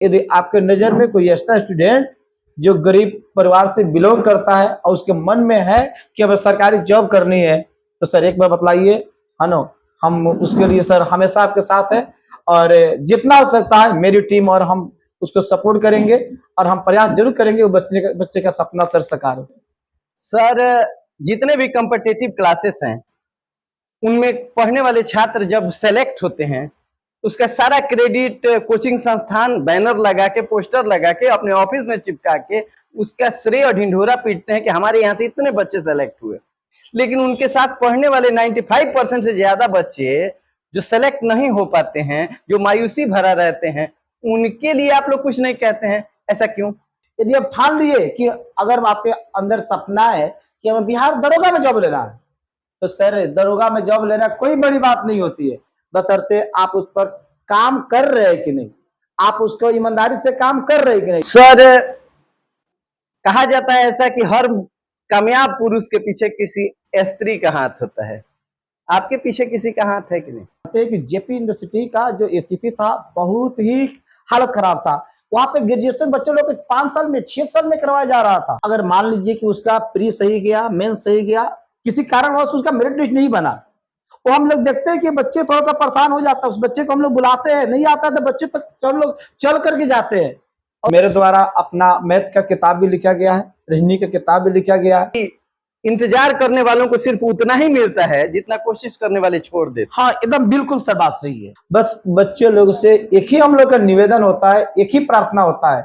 यदि आपके नज़र में कोई ऐसा स्टूडेंट जो गरीब परिवार से बिलोंग करता है और उसके मन में है कि अब सरकारी जॉब करनी है, तो सर एक बार बतलाइए, है ना, हम उसके लिए सर हमेशा आपके साथ हैं। और जितना हो सकता है मेरी टीम और हम उसको सपोर्ट करेंगे और हम प्रयास जरूर करेंगे वो बच्चे का सपना सर साकार हो। सर, जितने भी कॉम्पिटिटिव क्लासेस हैं उनमें पढ़ने वाले छात्र जब सेलेक्ट होते हैं, उसका सारा क्रेडिट कोचिंग संस्थान बैनर लगा के, पोस्टर लगा के, अपने ऑफिस में चिपका के उसका श्रेय और ढिंढोरा पीटते हैं कि हमारे यहाँ से इतने बच्चे सेलेक्ट हुए। लेकिन उनके साथ पढ़ने वाले 95% से ज्यादा बच्चे जो सेलेक्ट नहीं हो पाते हैं, जो मायूसी भरा रहते हैं, उनके लिए आप लोग कुछ नहीं कहते हैं, ऐसा क्यों? यदि आप ठान लिए कि अगर आपके अंदर सपना है कि हमें बिहार दरोगा में जॉब लेना है, तो सर दरोगा में जॉब लेना कोई बड़ी बात नहीं होती है, बशर्ते आप उस पर काम कर रहे हैं कि नहीं, आप उसको ईमानदारी से काम कर रहे हैं कि नहीं। सर, कहा जाता है ऐसा कि हर कामयाब पुरुष के पीछे किसी स्त्री का हाथ होता है, आपके पीछे किसी का हाथ है कि नहीं? कि जेपी यूनिवर्सिटी का जो स्थिति था बहुत ही हालत खराब था। वहां पे ग्रेजुएशन बच्चों लोग 5 साल में 6 साल में करवाया जा रहा था। अगर मान लीजिए कि उसका प्री सही गया, मेन सही गया, किसी कारणवश उसका मेरिट लिस्ट नहीं बना, तो हम लोग देखते हैं कि बच्चे थोड़ा सा परेशान हो जाता है, उस बच्चे को हम लोग बुलाते हैं, नहीं आता तो बच्चे तक हम लोग चल करके जाते हैं। और मेरे द्वारा अपना मैथ का किताब भी लिखा गया है, रीजनिंग का किताब भी लिखा गया है। इंतजार करने वालों को सिर्फ उतना ही मिलता है जितना कोशिश करने वाले छोड़ देते। हाँ, एकदम बिल्कुल सर बात सही है। बस बच्चे लोग से एक ही हम लोग का निवेदन होता है, एक ही प्रार्थना होता है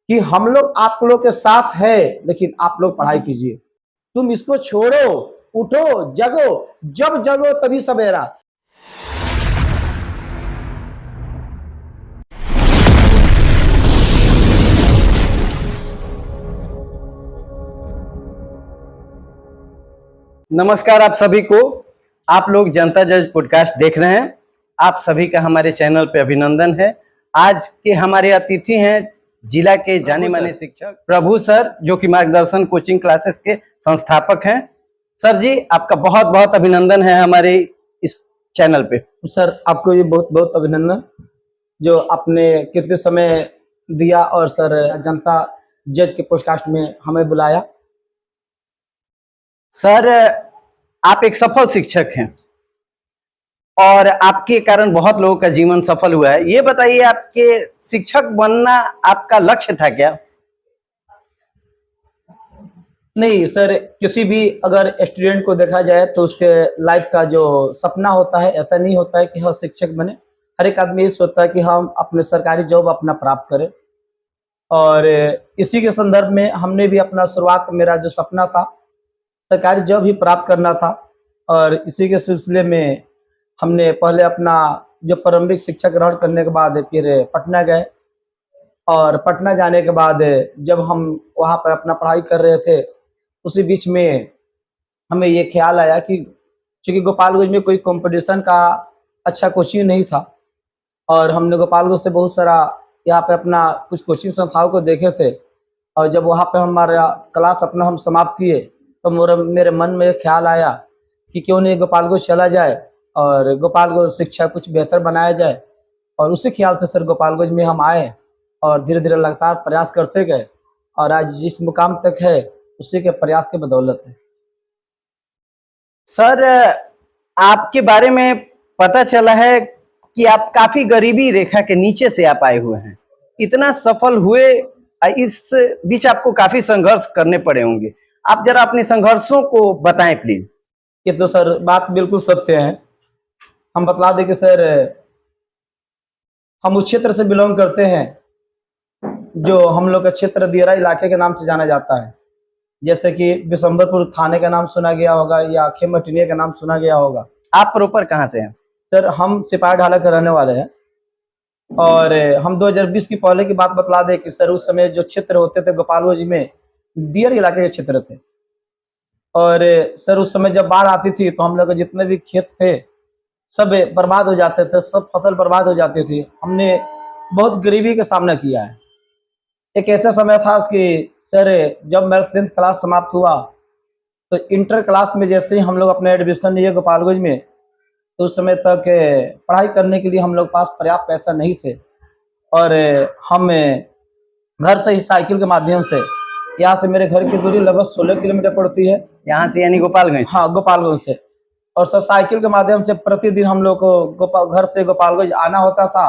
कि हम लोग आप लोग के साथ है, लेकिन आप लोग पढ़ाई कीजिए। तुम इसको छोड़ो, उठो, जगो, जब जगो तभी सवेरा। नमस्कार आप सभी को, आप लोग जनता जज पॉडकास्ट देख रहे हैं। आप सभी का हमारे चैनल पे अभिनंदन है। आज के हमारे अतिथि हैं जिला के जाने माने शिक्षक प्रभु सर, जो कि मार्गदर्शन कोचिंग क्लासेस के संस्थापक हैं। सर जी, आपका बहुत बहुत अभिनंदन है हमारे इस चैनल पे। सर आपको ये बहुत बहुत अभिनंदन, जो आपने कितने समय दिया और सर जनता जज के पॉडकास्ट में हमें बुलाया। सर, आप एक सफल शिक्षक हैं और आपके कारण बहुत लोगों का जीवन सफल हुआ है। ये बताइए, आपके शिक्षक बनना आपका लक्ष्य था क्या? नहीं सर, किसी भी अगर स्टूडेंट को देखा जाए तो उसके लाइफ का जो सपना होता है, ऐसा नहीं होता है कि हम शिक्षक बने। हर एक आदमी ये सोचता है कि हम अपने सरकारी जॉब अपना प्राप्त करें, और इसी के संदर्भ में हमने भी अपना शुरुआत, मेरा जो सपना था सरकारी जॉब ही प्राप्त करना था, और इसी के सिलसिले में हमने पहले अपना जो प्रारंभिक शिक्षा ग्रहण करने के बाद फिर पटना गए। और पटना जाने के बाद जब हम वहाँ पर अपना पढ़ाई कर रहे थे, उसी बीच में हमें ये ख्याल आया कि चूँकि गोपालगंज में कोई कंपटीशन का अच्छा कोचिंग नहीं था, और हमने गोपालगंज से बहुत सारा यहाँ पे अपना कुछ कोचिंग संस्थाओं को देखे थे, और जब वहाँ पे हमारा क्लास अपना हम समाप्त किए तो मेरे मन में एक ख्याल आया कि क्यों नहीं गोपालगंज चला जाए और गोपालगंज शिक्षा कुछ बेहतर बनाया जाए। और उसी ख्याल से सर गोपालगंज में हम आए और धीरे धीरे लगातार प्रयास करते गए, और आज जिस मुकाम तक है उसी के प्रयास के बदौलत है। सर, आपके बारे में पता चला है कि आप काफी गरीबी रेखा के नीचे से आप आए हुए हैं। इतना सफल हुए, इस बीच आपको काफी संघर्ष करने पड़े होंगे। आप जरा अपने संघर्षों को बताएं प्लीज। ये तो सर बात बिल्कुल सत्य है। हम बतला दें कि सर हम उस क्षेत्र से बिलोंग करते हैं जो हम लोग का क्षेत्र दियरा इलाके के नाम से जाना जाता है। जैसे कि बिशंबरपुर थाने का नाम सुना गया होगा या खेमटिनिया का नाम सुना गया होगा। आप प्रॉपर कहाँ से हैं? सर हम सिपाही ढाला के रहने वाले हैं, और हम 2020 की पहले की बात बतला दें कि सर उस समय जो क्षेत्र होते थे गोपालगंज में दियर इलाके के क्षेत्र थे, और सर उस समय जब बाढ़ आती थी तो हम लोग के जितने भी खेत थे सब बर्बाद हो जाते थे, सब फसल बर्बाद हो जाती थी। हमने बहुत गरीबी का सामना किया है। एक ऐसा समय था कि सर जब मेरा 10th क्लास समाप्त हुआ तो इंटर क्लास में जैसे ही हम लोग अपने एडमिशन लिए गोपालगंज में, तो उस समय तक पढ़ाई करने के लिए हम लोग पास पर्याप्त पैसा नहीं थे, और हम घर से ही साइकिल के माध्यम से, यहाँ से मेरे घर की दूरी लगभग 16 किलोमीटर पड़ती है। यहाँ से यानी गोपालगंज से? हाँ, गोपालगंज से। और सर साइकिल के माध्यम से प्रतिदिन हम लोग को घर से गोपालगंज आना होता था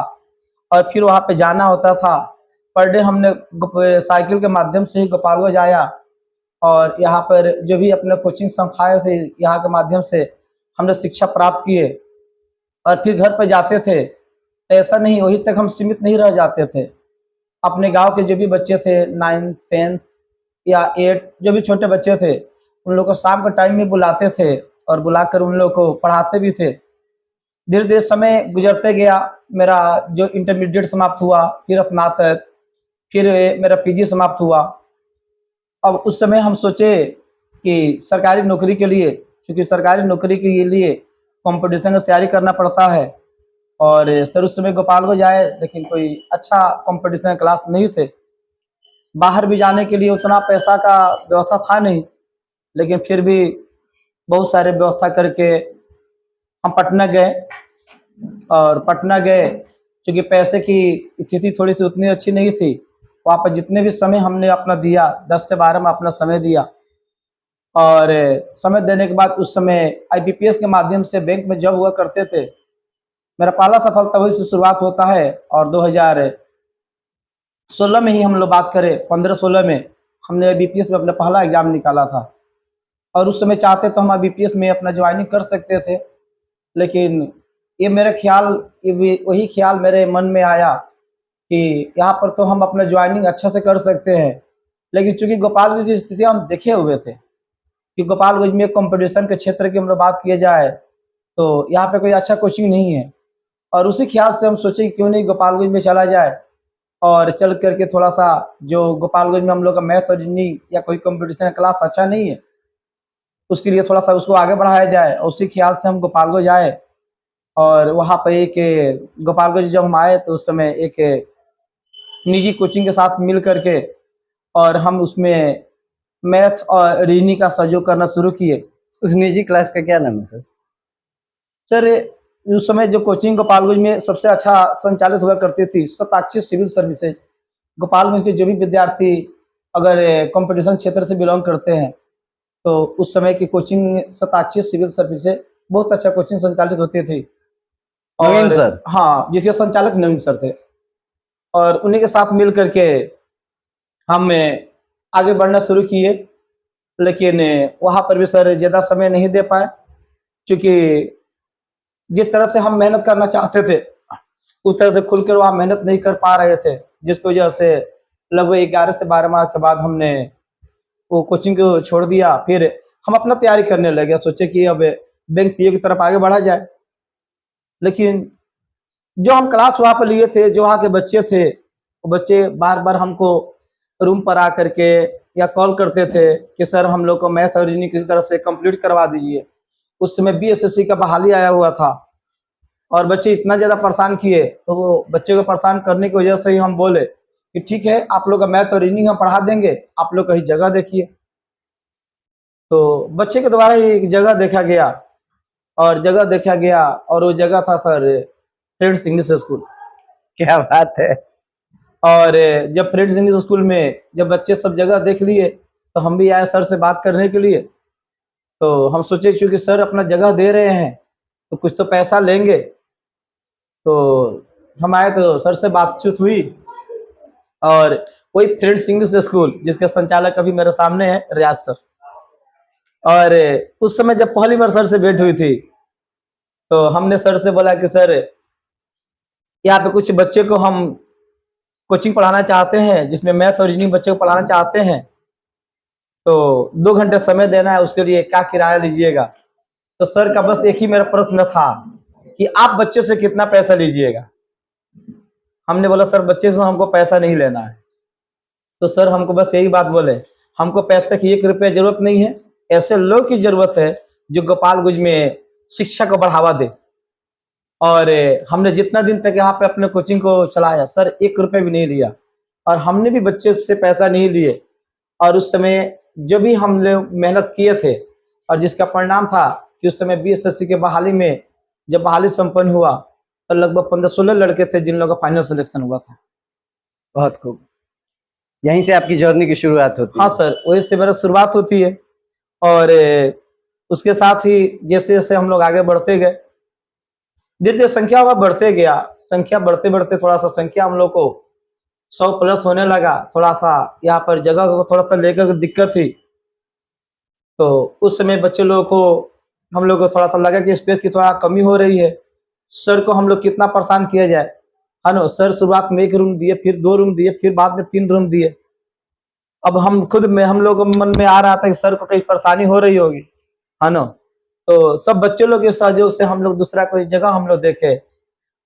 और फिर वहाँ पे जाना होता था। पर डे हमने साइकिल के माध्यम से ही गोपालगंज आया और यहाँ पर जो भी अपने कोचिंग संस्थाएं थे, यहाँ के माध्यम से हमने शिक्षा प्राप्त किए और फिर घर पर जाते थे। ऐसा नहीं, वहीं तक हम सीमित नहीं रह जाते थे। अपने गांव के जो भी बच्चे थे 9th 10th या 8 जो भी छोटे बच्चे थे, उन लोग को शाम के टाइम में बुलाते थे और बुलाकर उन लोग को पढ़ाते भी थे। धीरे धीरे समय गुजरते गया, मेरा जो इंटरमीडिएट समाप्त हुआ, फिर स्नातक, फिर मेरा पीजी समाप्त हुआ। अब उस समय हम सोचे कि सरकारी नौकरी के लिए, क्योंकि सरकारी नौकरी के लिए कंपटीशन की तैयारी करना पड़ता है, और सर उस समय गोपालगंज आए लेकिन कोई अच्छा कंपटीशन क्लास नहीं थे। बाहर भी जाने के लिए उतना पैसा का व्यवस्था था नहीं, लेकिन फिर भी बहुत सारे व्यवस्था करके हम पटना गए। और पटना गए क्योंकि पैसे की स्थिति थोड़ी सी उतनी अच्छी नहीं थी। वहाँ पर जितने भी समय हमने अपना दिया, 10 से 12 में अपना समय दिया, और समय देने के बाद उस समय आईबीपीएस के माध्यम से बैंक में जॉब हुआ करते थे। मेरा पहला सफलता वही से शुरुआत होता है। और 2016 में ही हम लोग बात करें, 15-16 में हमने आईबीपीएस में अपना पहला एग्जाम निकाला था। और उस समय चाहते तो हम आईबीपीएस में अपना ज्वाइनिंग कर सकते थे, लेकिन ये मेरा ख्याल, वही ख्याल मेरे मन में आया कि यहाँ पर तो हम अपना ज्वाइनिंग अच्छा से कर सकते हैं, लेकिन चूंकि गोपालगंज की स्थिति हम देखे हुए थे कि गोपालगंज में कंपटीशन के क्षेत्र की हम लोग बात किए जाए तो यहाँ पे कोई अच्छा कोचिंग नहीं है। और उसी ख्याल से हम सोचे कि क्यों नहीं गोपालगंज में चला जाए, और चल करके थोड़ा सा जो गोपालगंज में हम लोग का मैथ और रीजनिंग या कोई कंपटीशन क्लास अच्छा नहीं है, उसके लिए थोड़ा सा उसको आगे बढ़ाया जाए। और उसी ख्याल से हम गोपालगंज आए। और वहाँ पे एक गोपालगंज जब हम आए तो उस समय एक निजी कोचिंग के साथ मिल करके और हम उसमें मैथ और रीजनिंग का सहयोग करना शुरू किए। उस निजी क्लास का क्या नाम है सर? सर उस समय जो कोचिंग गोपालगंज में सबसे अच्छा संचालित हुआ करती थी, शताक्षी सिविल सर्विसेज। गोपालगंज के जो भी विद्यार्थी अगर कंपटीशन क्षेत्र से बिलोंग करते हैं तो उस समय की कोचिंग शताक्षी सिविल सर्विसेज बहुत अच्छा कोचिंग संचालित होती थी। नवीन सर? हाँ, जिसके संचालक नवीन सर थे। और उन्हीं के साथ मिल करके हम आगे बढ़ना शुरू किए, लेकिन वहाँ पर भी सर ज़्यादा समय नहीं दे पाए, क्योंकि जिस तरह से हम मेहनत करना चाहते थे उस तरह से खुलकर वहाँ मेहनत नहीं कर पा रहे थे, जिसकी वजह से लगभग 11 से 12 माह के बाद हमने वो कोचिंग को छोड़ दिया। फिर हम अपना तैयारी करने लगे, सोचे कि अब बैंक पीओ की तरफ आगे बढ़ा जाए। लेकिन जो हम क्लास वहाँ पर लिए थे, जो वहाँ के बच्चे थे, वो बच्चे बार बार हमको रूम पर आ करके या कॉल करते थे कि सर हम लोग को मैथ और रीजनिंग किसी तरह से कंप्लीट करवा दीजिए। उस समय बीएसएससी का बहाली आया हुआ था और बच्चे इतना ज़्यादा परेशान किए, तो वो बच्चे को परेशान करने की वजह से ही हम बोले कि ठीक है, आप लोग का मैथ और रीजनिंग हम पढ़ा देंगे, आप लोग कहीं जगह देखिए। तो बच्चे के द्वारा ही एक जगह देखा गया, और जगह देखा गया, और वो जगह था सर फ्रेंड्स इंग्लिश स्कूल। क्या बात है! और जब फ्रेंड्स इंग्लिश स्कूल में जब बच्चे सब जगह देख लिए तो हम भी आए सर से बात करने के लिए। तो हम सोचे क्योंकि सर अपना जगह दे रहे हैं तो कुछ तो पैसा लेंगे। तो हम आए तो सर से बातचीत हुई, और वही फ्रेंड्स इंग्लिश स्कूल जिसके संचालक अभी मेरे सामने है, रियाज सर। और उस समय जब पहली बार सर से भेंट हुई थी तो हमने सर से बोला कि सर यहाँ पे कुछ बच्चे को हम कोचिंग पढ़ाना चाहते हैं, जिसमें मैथ और रीजनिंग बच्चे को पढ़ाना चाहते हैं, तो 2 घंटे समय देना है, उसके लिए क्या किराया लीजिएगा। तो सर का बस एक ही मेरा प्रश्न था कि आप बच्चे से कितना पैसा लीजिएगा। हमने बोला सर बच्चे से हमको पैसा नहीं लेना है। तो सर हमको बस यही बात बोले, हमको पैसे की 1 रुपया जरूरत नहीं है, ऐसे लोग की जरूरत है जो गोपालगंज में शिक्षा को बढ़ावा दे। और हमने जितना दिन तक यहाँ पे अपने कोचिंग को चलाया सर 1 रुपये भी नहीं लिया, और हमने भी बच्चे से पैसा नहीं लिए। और उस समय जो भी हम लोग मेहनत किए थे और जिसका परिणाम था कि उस समय बीएसएससी के बहाली में जब बहाली संपन्न हुआ तो लगभग 15-16 लड़के थे जिन लोगों का फाइनल सिलेक्शन हुआ था। बहुत खूब। यहीं से आपकी जर्नी की शुरुआत होती हाँ है। सर, वही से मेरा शुरुआत होती है। और उसके साथ ही जैसे जैसे हम लोग आगे बढ़ते गए, धीरे धीरे संख्या वह बढ़ते गया। संख्या बढ़ते बढ़ते थोड़ा सा संख्या हम लोग को 100 प्लस होने लगा। थोड़ा सा यहाँ पर जगह को थोड़ा सा लेकर के दिक्कत थी। तो उस समय बच्चे लोगों को, हम लोग को थोड़ा सा लगा कि स्पेस की थोड़ा कमी हो रही है। सर को हम लोग कितना परेशान किया जाए, है ना। सर शुरुआत में 1 रूम दिए, फिर 2 रूम दिए, फिर बाद में 3 रूम दिए। अब हम लोग को मन में आ रहा था कि सर को कहीं परेशानी हो रही होगी, है ना। तो सब बच्चे लोग के सहयोग से हम लोग दूसरा कोई जगह हम लोग देखे।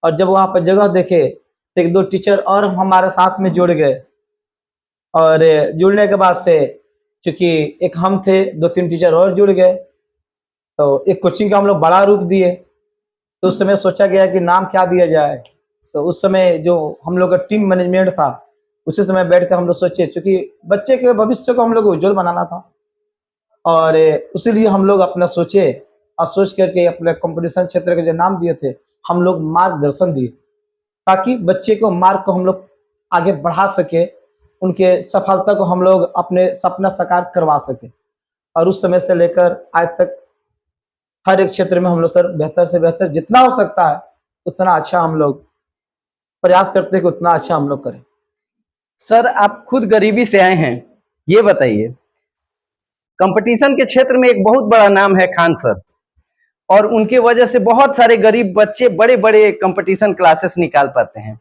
और जब वहाँ पर जगह देखे तो 1-2 टीचर और हमारे साथ में जुड़ गए। और जुड़ने के बाद से, चूंकि एक हम थे, 2-3 टीचर और जुड़ गए, तो एक कोचिंग का हम लोग बड़ा रूप दिए। तो उस समय सोचा गया कि नाम क्या दिया जाए। तो उस समय जो हम लोग का टीम मैनेजमेंट था, उसी समय बैठ कर हम लोग सोचे, चूंकि बच्चे के भविष्य को हम लोग को उज्जवल बनाना था। और उसीलिए हम लोग अपना सोचे, और सोच करके अपने कंपटीशन क्षेत्र के जो नाम दिए थे, हम लोग मार्गदर्शन दिए, ताकि बच्चे को मार्ग को हम लोग आगे बढ़ा सके, उनके सफलता को हम लोग अपने सपना साकार करवा सके। और उस समय से लेकर आज तक हर एक क्षेत्र में हम लोग सर बेहतर से बेहतर जितना हो सकता है उतना अच्छा हम लोग प्रयास करते हैं कि उतना अच्छा हम लोग करें। सर, आप खुद गरीबी से आए हैं, ये बताइए, कंपटीशन के क्षेत्र में एक बहुत बड़ा नाम है खान सर, और उनके वजह से बहुत सारे गरीब बच्चे बड़े बड़े कंपटीशन क्लासेस निकाल पाते हैं।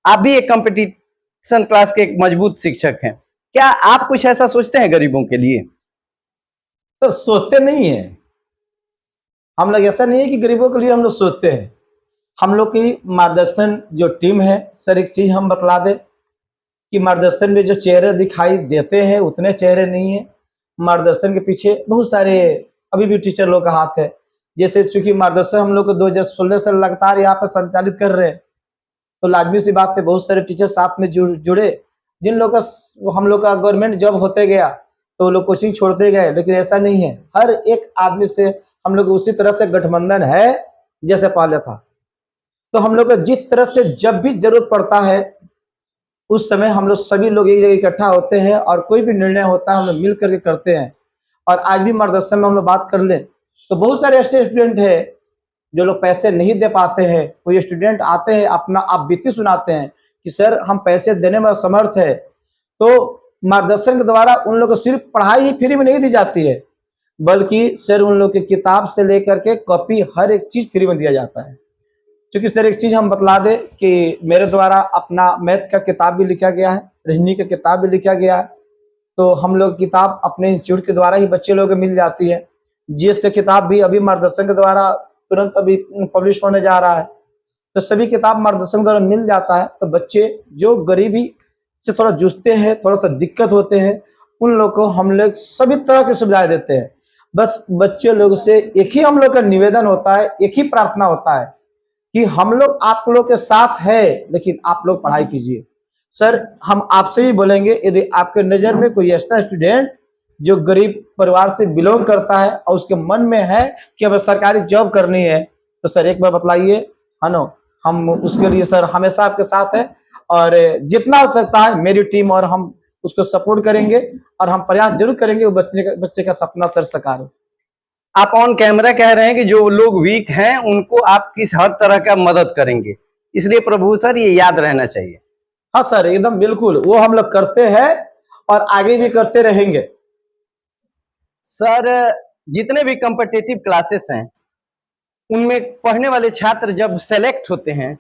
आप भी एक कंपटीशन क्लास के एक मजबूत शिक्षक हैं, क्या आप कुछ ऐसा सोचते हैं गरीबों के लिए? तो सोचते नहीं है हम लोग, ऐसा नहीं है कि गरीबों के लिए हम लोग सोचते हैं। हम लोग की मार्गदर्शन जो टीम है, सर एक चीज हम बतला दें कि मार्गदर्शन में जो चेहरे दिखाई देते हैं उतने चेहरे नहीं है। मार्गदर्शन के पीछे बहुत सारे अभी भी टीचर लोग का हाथ है। जैसे चूंकि मार्गदर्शन हम लोग को 2016 से लगातार यहाँ पर संचालित कर रहे हैं, तो लाजमी सी बात है बहुत सारे टीचर साथ में जुड़े। जिन लोग का हम लोग का गवर्नमेंट जॉब होते गया तो वो लोग कोचिंग छोड़ते गए, लेकिन ऐसा नहीं है। हर एक आदमी से हम लोग उसी तरह से गठबंधन है जैसे पहले था। तो हम लोग को जिस तरह से जब भी जरूरत पड़ता है, उस समय हम लोग सभी लोग एक जगह इकट्ठा होते हैं, और कोई भी निर्णय होता है हम लोग मिल करके करते हैं। और आज भी मार्गदर्शन में हम लोग बात कर लें तो बहुत सारे ऐसे स्टूडेंट हैं जो लोग पैसे नहीं दे पाते हैं। कोई स्टूडेंट आते हैं अपना आप बीती सुनाते हैं कि सर हम पैसे देने में असमर्थ है। तो मार्गदर्शन के द्वारा उन लोग को सिर्फ पढ़ाई ही फ्री में नहीं दी जाती है, बल्कि सर उन लोग की किताब से लेकर के कॉपी हर एक चीज फ्री में दिया जाता है। क्योंकि सर एक चीज हम बतला दें कि मेरे द्वारा अपना मैथ का किताब भी लिखा गया है, रीजनिंग का किताब भी लिखा गया है। तो हम लोग किताब अपने इंस्टीट्यूट के द्वारा ही बच्चे लोगों को मिल जाती है। जीएस का किताब भी अभी मार्गदर्शन के द्वारा तुरंत अभी पब्लिश होने जा रहा है। तो सभी किताब मार्गदर्शन के द्वारा मिल जाता है। तो बच्चे जो गरीबी से थोड़ा जूझते हैं, थोड़ा सा दिक्कत होते हैं, उन लोग को हम लोग सभी तरह की सुविधाएं देते हैं। बस बच्चे लोग से एक ही हम लोग का निवेदन होता है, एक ही प्रार्थना होता है कि हम लोग आप लोग के साथ है, लेकिन आप लोग पढ़ाई कीजिए। सर हम आपसे भी बोलेंगे, यदि आपके नज़र में कोई ऐसा स्टूडेंट जो गरीब परिवार से बिलोंग करता है और उसके मन में है कि हमें सरकारी जॉब करनी है, तो सर एक बार बतलाइए, है ना। हम उसके लिए सर हमेशा आपके साथ है, और जितना हो सकता है मेरी टीम और हम उसको सपोर्ट करेंगे, और हम प्रयास जरूर करेंगे वो बच्चे का सपना सर साकार हो। आप ऑन कैमरा कह रहे हैं कि जो लोग वीक हैं उनको आप किस हर तरह का मदद करेंगे, इसलिए प्रभु सर ये याद रहना चाहिए। हाँ सर एकदम बिल्कुल, वो हम लोग करते हैं और आगे भी करते रहेंगे। सर, जितने भी कॉम्पिटिटिव क्लासेस हैं उनमें पढ़ने वाले छात्र जब सेलेक्ट होते हैं,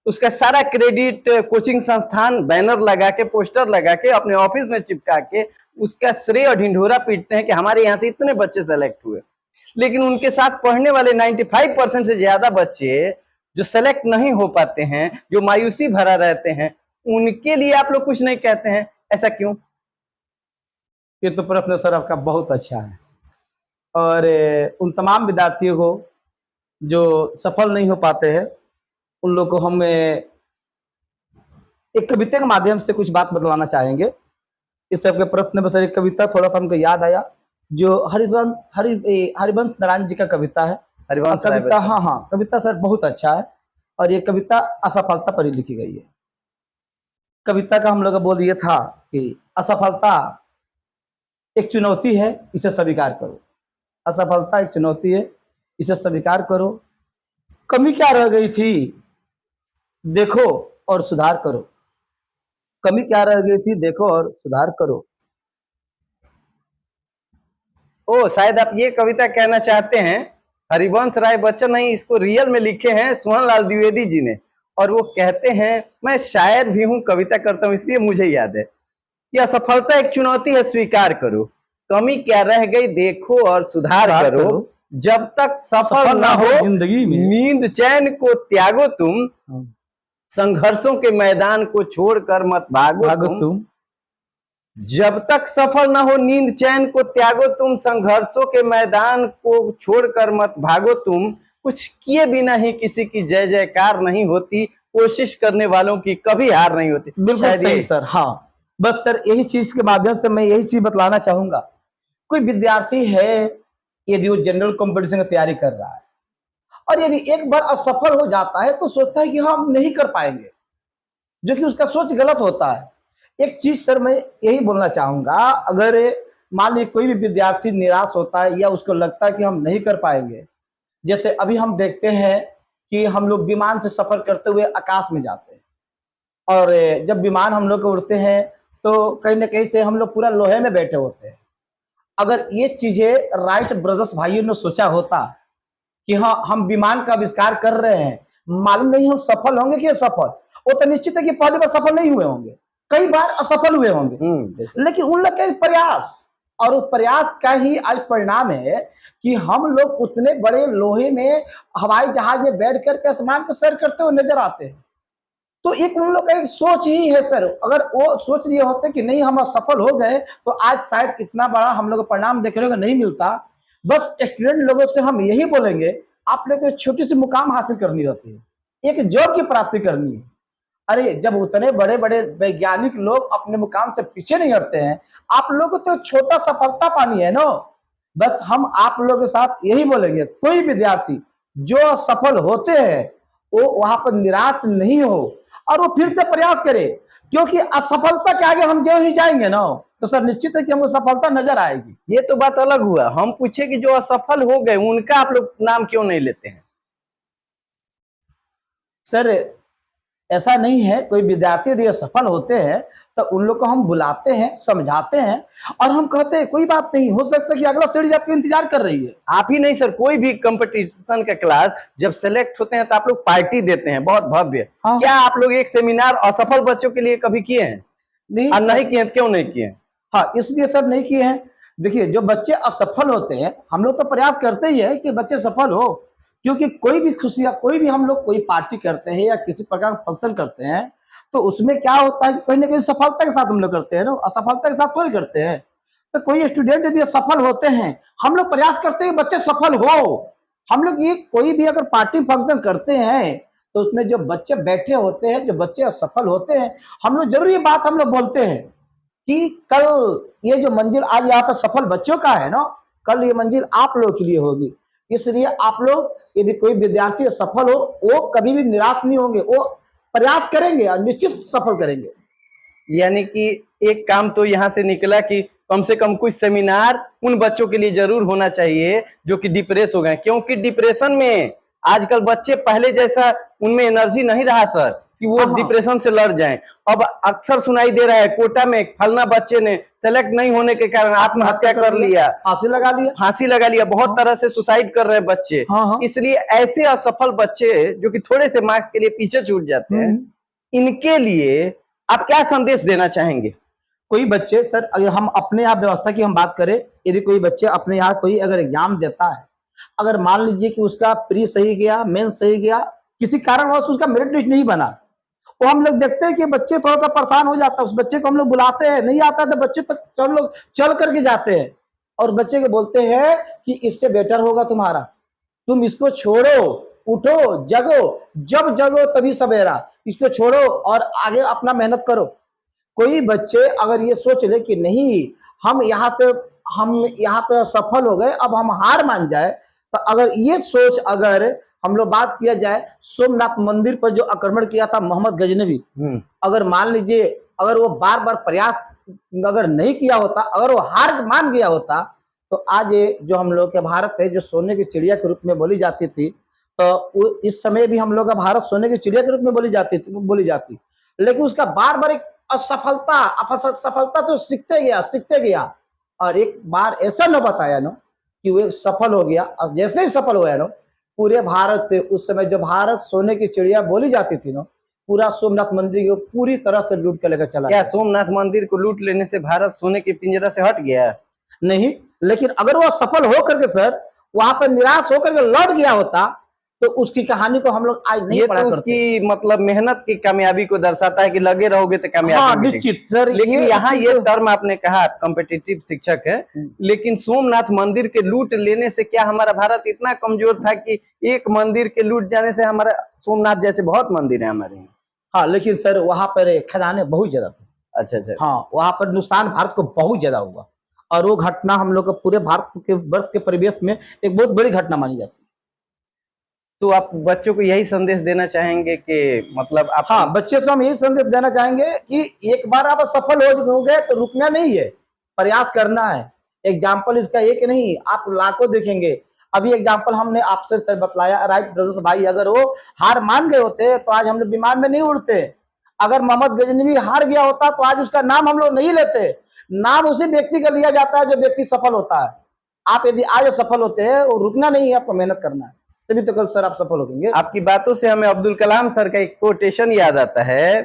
उसका सारा क्रेडिट कोचिंग संस्थान बैनर लगा के, पोस्टर लगा के, अपने ऑफिस में चिपका के उसका श्रेय और ढिंढोरा पीटते हैं कि हमारे यहाँ से इतने बच्चे सेलेक्ट हुए। लेकिन उनके साथ पढ़ने वाले 95% से ज्यादा बच्चे जो सेलेक्ट नहीं हो पाते हैं, जो मायूसी भरा रहते हैं, उनके लिए आप लोग कुछ नहीं कहते हैं, ऐसा क्यों? ये तो प्रश्न सर आपका बहुत अच्छा है। और उन तमाम विद्यार्थियों को जो सफल नहीं हो पाते हैं, उन लोग को हम एक कविता के माध्यम से कुछ बात बतलाना चाहेंगे। इस सबके प्रश्न में सर एक कविता थोड़ा सा हमको याद आया, जो हरिवंश नारायण जी का कविता है। हरिवंश राय कविता, बच्चन। हाँ हाँ, कविता सर बहुत अच्छा है, और ये कविता असफलता पर ही लिखी गई है। कविता का हम लोग का बोल ये था कि असफलता एक चुनौती है, इसे स्वीकार करो। असफलता एक चुनौती है, इसे स्वीकार करो। कमी क्या रह गई थी, देखो और सुधार करो। कमी क्या रह गई थी, देखो और सुधार करो। ओ शायद आप ये कविता कहना चाहते हैं, हरिवंश राय बच्चन नहीं, इसको रियल में लिखे हैं सोहनलाल द्विवेदी जी ने। और वो कहते हैं, मैं शायर भी हूँ, कविता करता हूँ, इसलिए मुझे याद है कि असफलता एक चुनौती है, स्वीकार करो। कमी क्या रह गई देखो और सुधार सुधार करो। करो। जब तक सफल सफल न ना हो हो जिंदगी में। नींद चैन को त्यागो तुम, संघर्षों के मैदान को छोड़कर मत भागो भागो तुम। तुम। जब तक सफल न हो नींद चैन को त्यागो तुम, संघर्षों के मैदान को छोड़कर मत भागो तुम। कुछ किए बिना ही किसी की जय जयकार नहीं होती, कोशिश करने वालों की कभी हार नहीं होती। बिल्कुल शायद सही ये सर। हाँ, बस सर यही चीज के माध्यम से मैं यही चीज बतलाना चाहूंगा। कोई विद्यार्थी है, यदि वो जनरल कंपटीशन की तैयारी कर रहा है और यदि एक बार असफल हो जाता है तो सोचता है कि हम नहीं कर पाएंगे, जो कि उसका सोच गलत होता है। एक चीज सर मैं यही बोलना चाहूंगा, अगर मान लीजिए कोई भी विद्यार्थी निराश होता है या उसको लगता है कि हम नहीं कर पाएंगे, जैसे अभी हम देखते हैं कि हम लोग विमान से सफर करते हुए आकाश में जाते हैं और जब विमान हम लोग उड़ते हैं तो कहीं ना कहीं से हम लोग पूरा लोहे में बैठे होते हैं। अगर ये चीजें राइट ब्रदर्स भाइयों ने सोचा होता कि हाँ हम विमान का आविष्कार कर रहे हैं, मालूम नहीं हम सफल होंगे कि असफल, वो तो निश्चित है कि पहली बार सफल नहीं हुए होंगे, कई बार असफल हुए होंगे, लेकिन उन लोग का एक प्रयास और उस प्रयास का ही आज परिणाम है कि हम लोग उतने बड़े लोहे में हवाई जहाज में बैठ कर के आसमान को सैर करते हुए नजर आते हैं। तो एक उन लोग का एक सोच ही है सर। अगर वो सोच लिए होते कि नहीं हम असफल हो गए तो आज शायद इतना बड़ा हम लोग को परिणाम देखने को नहीं मिलता। बस स्टूडेंट लोगों से हम यही बोलेंगे, आप लोग को छोटी सी मुकाम हासिल करनी रहती है, एक जॉब की प्राप्ति करनी है। अरे जब उतने बड़े बड़े वैज्ञानिक लोग अपने मुकाम से पीछे नहीं हटते हैं, आप लोग को तो छोटा सफलता पानी है ना। बस हम आप लोगों के साथ यही बोलेंगे, कोई विद्यार्थी जो सफल होते हैं वो वहां पर निराश नहीं हो और वो फिर से प्रयास करे, क्योंकि असफलता के आगे हम जो ही जाएंगे ना तो सर निश्चित है कि हमको सफलता नजर आएगी। ये तो बात अलग हुआ, हम पूछे कि जो असफल हो गए उनका आप लोग नाम क्यों नहीं लेते हैं? सर ऐसा नहीं है, कोई विद्यार्थी यदि सफल होते हैं तो उन लोग को हम बुलाते हैं, समझाते हैं और हम कहते हैं कोई बात नहीं, हो सकता है कि अगला सीढ़ी आपको इंतजार कर रही है। आप ही नहीं सर, कोई भी कंपटीशन का क्लास जब सेलेक्ट होते हैं तो आप लोग पार्टी देते हैं, बहुत भव्य। हाँ। क्या आप लोग एक सेमिनार असफल बच्चों के लिए कभी किए हैं? नहीं और नहीं किए, क्यों नहीं किए? हाँ, इसलिए सर नहीं किए हैं। देखिए जो बच्चे असफल होते हैं हम लोग तो प्रयास करते ही है कि बच्चे सफल हो, क्योंकि कोई भी खुशी या कोई भी हम लोग कोई पार्टी करते हैं या किसी प्रकार का फंक्शन करते हैं तो उसमें क्या होता है कि कहीं ना कहीं सफलता के साथ हम लोग करते हैं ना, असफलता के साथ थोड़ी करते हैं। तो कोई स्टूडेंट यदि सफल होते हैं हम लोग प्रयास करते हैं बच्चे सफल हो। हम लोग ये कोई भी अगर पार्टी फंक्शन करते हैं तो उसमें जो बच्चे बैठे होते हैं, जो बच्चे असफल होते हैं, हम लोग जरूर ये बात हम लोग बोलते हैं कि कल ये जो मंजिल आज यहाँ पर सफल बच्चों का है ना, कल ये मंजिल आप लोगों के लिए होगी। इसलिए आप लोग यदि कोई विद्यार्थी सफल हो वो कभी भी निराश नहीं होंगे, वो प्रयास करेंगे और निश्चित सफल करेंगे। यानी कि एक काम तो यहाँ से निकला कि कम से कम कुछ सेमिनार उन बच्चों के लिए जरूर होना चाहिए जो कि डिप्रेस हो गए, क्योंकि डिप्रेशन में आजकल बच्चे पहले जैसा उनमें एनर्जी नहीं रहा सर कि वो डिप्रेशन से लड़ जाएं। अब अक्सर सुनाई दे रहा है कोटा में फलना बच्चे ने सेलेक्ट नहीं होने के कारण आत्महत्या कर लिया, फांसी लगा लिया, बहुत तरह से सुसाइड कर रहे हैं बच्चे। इसलिए ऐसे असफल बच्चे जो कि थोड़े से मार्क्स के लिए पीछे छूट जाते हैं, इनके लिए आप क्या संदेश देना चाहेंगे? कोई बच्चे सर अगर हम अपने यहाँ व्यवस्था की हम बात करें, यदि कोई बच्चे अपने यहाँ कोई अगर एग्जाम देता है, अगर मान लीजिए कि उसका प्री सही गया, मेन सही गया, किसी कारणवश उसका मेरिट लिस्ट नहीं बना, तो हम लोग देखते हैं कि बच्चे थोड़ा सा परेशान हो जाता है, उस बच्चे को हम लोग बुलाते हैं, नहीं आता तो बच्चे तक हम लोग चल करके जाते हैं और बच्चे को बोलते हैं कि इससे बेटर होगा तुम्हारा, तुम इसको छोड़ो, उठो, जगो, जब जगो तभी सवेरा, इसको छोड़ो और आगे अपना मेहनत करो। कोई बच्चे अगर ये सोच ले कि नहीं हम यहाँ पे सफल हो गए अब हम हार मान जाए, तो अगर ये सोच अगर हम लोग बात किया जाए सोमनाथ मंदिर पर जो आक्रमण किया था मोहम्मद गजनवी, अगर मान लीजिए अगर वो बार बार प्रयास अगर नहीं किया होता, अगर वो हार मान गया होता, तो आज ये जो हम लोग के भारत है जो सोने की चिड़िया के रूप में बोली जाती थी, तो इस समय भी हम लोग का भारत सोने की चिड़िया के रूप में बोली जाती। लेकिन उसका बार बार एक असफलता तो सीखते गया और एक बार ऐसा न बताया ना कि वो सफल हो गया, और जैसे ही सफल हुआ ना पूरे भारत पे उस समय जो भारत सोने की चिड़िया बोली जाती थी ना, पूरा सोमनाथ मंदिर को पूरी तरह से लूट कर लेकर चला। क्या सोमनाथ मंदिर को लूट लेने से भारत सोने के पिंजरा से हट गया? नहीं, लेकिन अगर वो सफल होकर के सर वहां पर निराश होकर के लौट गया होता तो उसकी कहानी को हम लोग आज नहीं पढ़ा तो करते। उसकी मतलब मेहनत की कामयाबी को दर्शाता है कि लगे रहोगे तो कामयाबी हाँ, मिलेगी। निश्चित सर। लेकिन यहाँ ये टर्म आपने कहा कॉम्पिटिटिव शिक्षक है, लेकिन सोमनाथ मंदिर के लूट लेने से क्या हमारा भारत इतना कमजोर था कि एक मंदिर के लूट जाने से हमारा सोमनाथ जैसे बहुत मंदिर है हमारे यहाँ? हाँ, लेकिन सर वहां पर खजाने बहुत ज्यादा थे। अच्छा अच्छा। हाँ, वहां पर नुकसान भारत को बहुत ज्यादा हुआ और वो घटना हम लोग पूरे भारत के वर्ष के परिवेश में एक बहुत बड़ी घटना मानी जाती है। तो आप बच्चों को यही संदेश देना चाहेंगे कि मतलब आप? हाँ, बच्चे से हम यही संदेश देना चाहेंगे कि एक बार आप सफल हो गए तो रुकना नहीं है, प्रयास करना है। एग्जाम्पल इसका एक नहीं, आप लाखों देखेंगे। अभी एग्जाम्पल हमने आपसे सर बतलाया, राइट ब्रदर्स भाई, अगर वो हार मान गए होते तो आज हम लोग विमान में नहीं उड़ते। अगर मोहम्मद गजनवी हार गया होता तो आज उसका नाम हम लोग नहीं लेते। नाम उसी व्यक्ति का लिया जाता है जो व्यक्ति सफल होता है। आप यदि आज सफल होते हैं, वो रुकना नहीं है, आपको मेहनत करना है, तभी तो कल सर आप सफल होंगे। आपकी बातों से हमें अब्दुल कलाम सर का एक कोटेशन याद आता है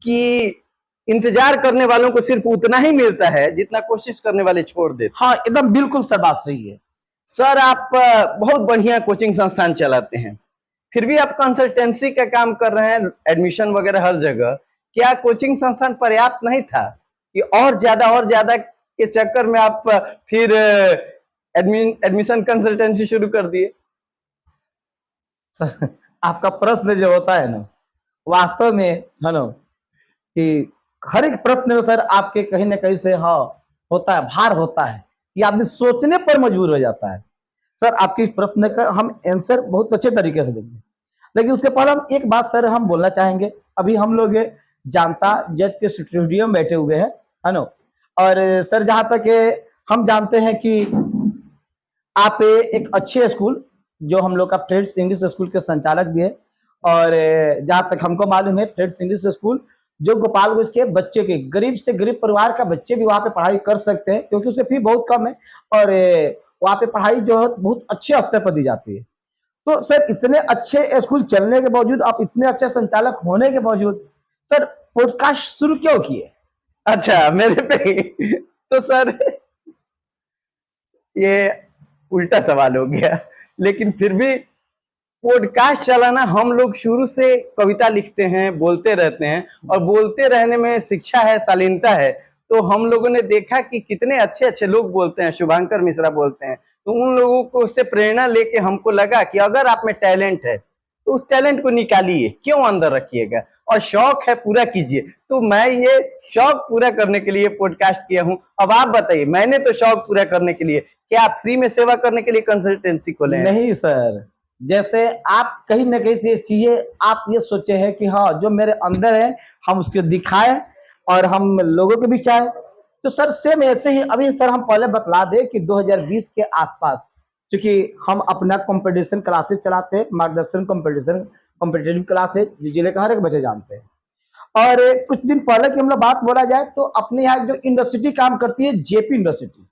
कि इंतजार करने वालों को सिर्फ उतना ही मिलता है जितना कोशिश करने वाले छोड़ देते। हाँ, एकदम बिल्कुल सर, बात सही है। सर आप बहुत बढ़िया कोचिंग संस्थान चलाते हैं, फिर भी आप कंसल्टेंसी का काम कर रहे हैं, एडमिशन वगैरह हर जगह। क्या कोचिंग संस्थान पर्याप्त नहीं था कि और ज्यादा के चक्कर में आप फिर एडमिशन कंसल्टेंसी शुरू कर दिए? सर आपका प्रश्न जो होता है ना, वास्तव में है ना कि हर एक प्रश्न में सर आपके कहीं ना कहीं से हाँ होता है, भार होता है, ये आदमी सोचने पर मजबूर हो जाता है। सर आपके प्रश्न का हम आंसर बहुत अच्छे तरीके से देंगे, लेकिन उसके पहले हम एक बात सर हम बोलना चाहेंगे। अभी हम लोग जानता जज के स्टूडियो में बैठे हुए हैं, है ना, और सर जहां तक हम जानते हैं कि आप एक अच्छे स्कूल जो हम लोग का फ्रेड्स इंग्लिश स्कूल के संचालक भी है, और जहां तक हमको मालूम है फ्रेड्स इंग्लिश स्कूल जो गोपालगंज के बच्चे के गरीब से गरीब परिवार का बच्चे भी वहाँ पे पढ़ाई कर सकते हैं, क्योंकि उसकी फी बहुत कम है और वहाँ पे पढ़ाई जो है बहुत अच्छे स्तर पर दी जाती है। तो सर इतने अच्छे स्कूल चलने के बावजूद, आप इतने अच्छे संचालक होने के बावजूद सर पॉडकास्ट शुरू क्यों किए? अच्छा, मेरे पे तो सर ये उल्टा सवाल हो गया, लेकिन फिर भी पॉडकास्ट चलाना, हम लोग शुरू से कविता लिखते हैं, बोलते रहते हैं, और बोलते रहने में शिक्षा है, शालीनता है। तो हम लोगों ने देखा कि कितने अच्छे अच्छे लोग बोलते हैं, शुभांकर मिश्रा बोलते हैं, तो उन लोगों को उससे प्रेरणा लेके हमको लगा कि अगर आप में टैलेंट है तो उस टैलेंट को निकालिए, क्यों अंदर रखिएगा, और शौक है पूरा कीजिए। तो मैं ये शौक पूरा करने के लिए पॉडकास्ट किया हूं। अब आप बताइए, मैंने तो शौक पूरा करने के लिए, क्या आप फ्री में सेवा करने के लिए कंसल्टेंसी खोले? नहीं सर, जैसे आप कहीं ना कहीं से चीजें आप ये सोचे हैं कि हाँ जो मेरे अंदर है हम उसको दिखाएं और हम लोगों के बीच आए, तो सर सेम ऐसे ही अभी सर हम पहले बतला दें कि 2020 के आसपास, क्योंकि हम अपना कंपटीशन क्लासेस चलाते हैं, मार्गदर्शन कॉम्पिटिटिव क्लासेस जो जिले का हर एक बच्चे जानते हैं। और कुछ दिन पहले की हम लोग बात बोला जाए तो अपने यहाँ जो यूनिवर्सिटी काम करती है जेपी यूनिवर्सिटी,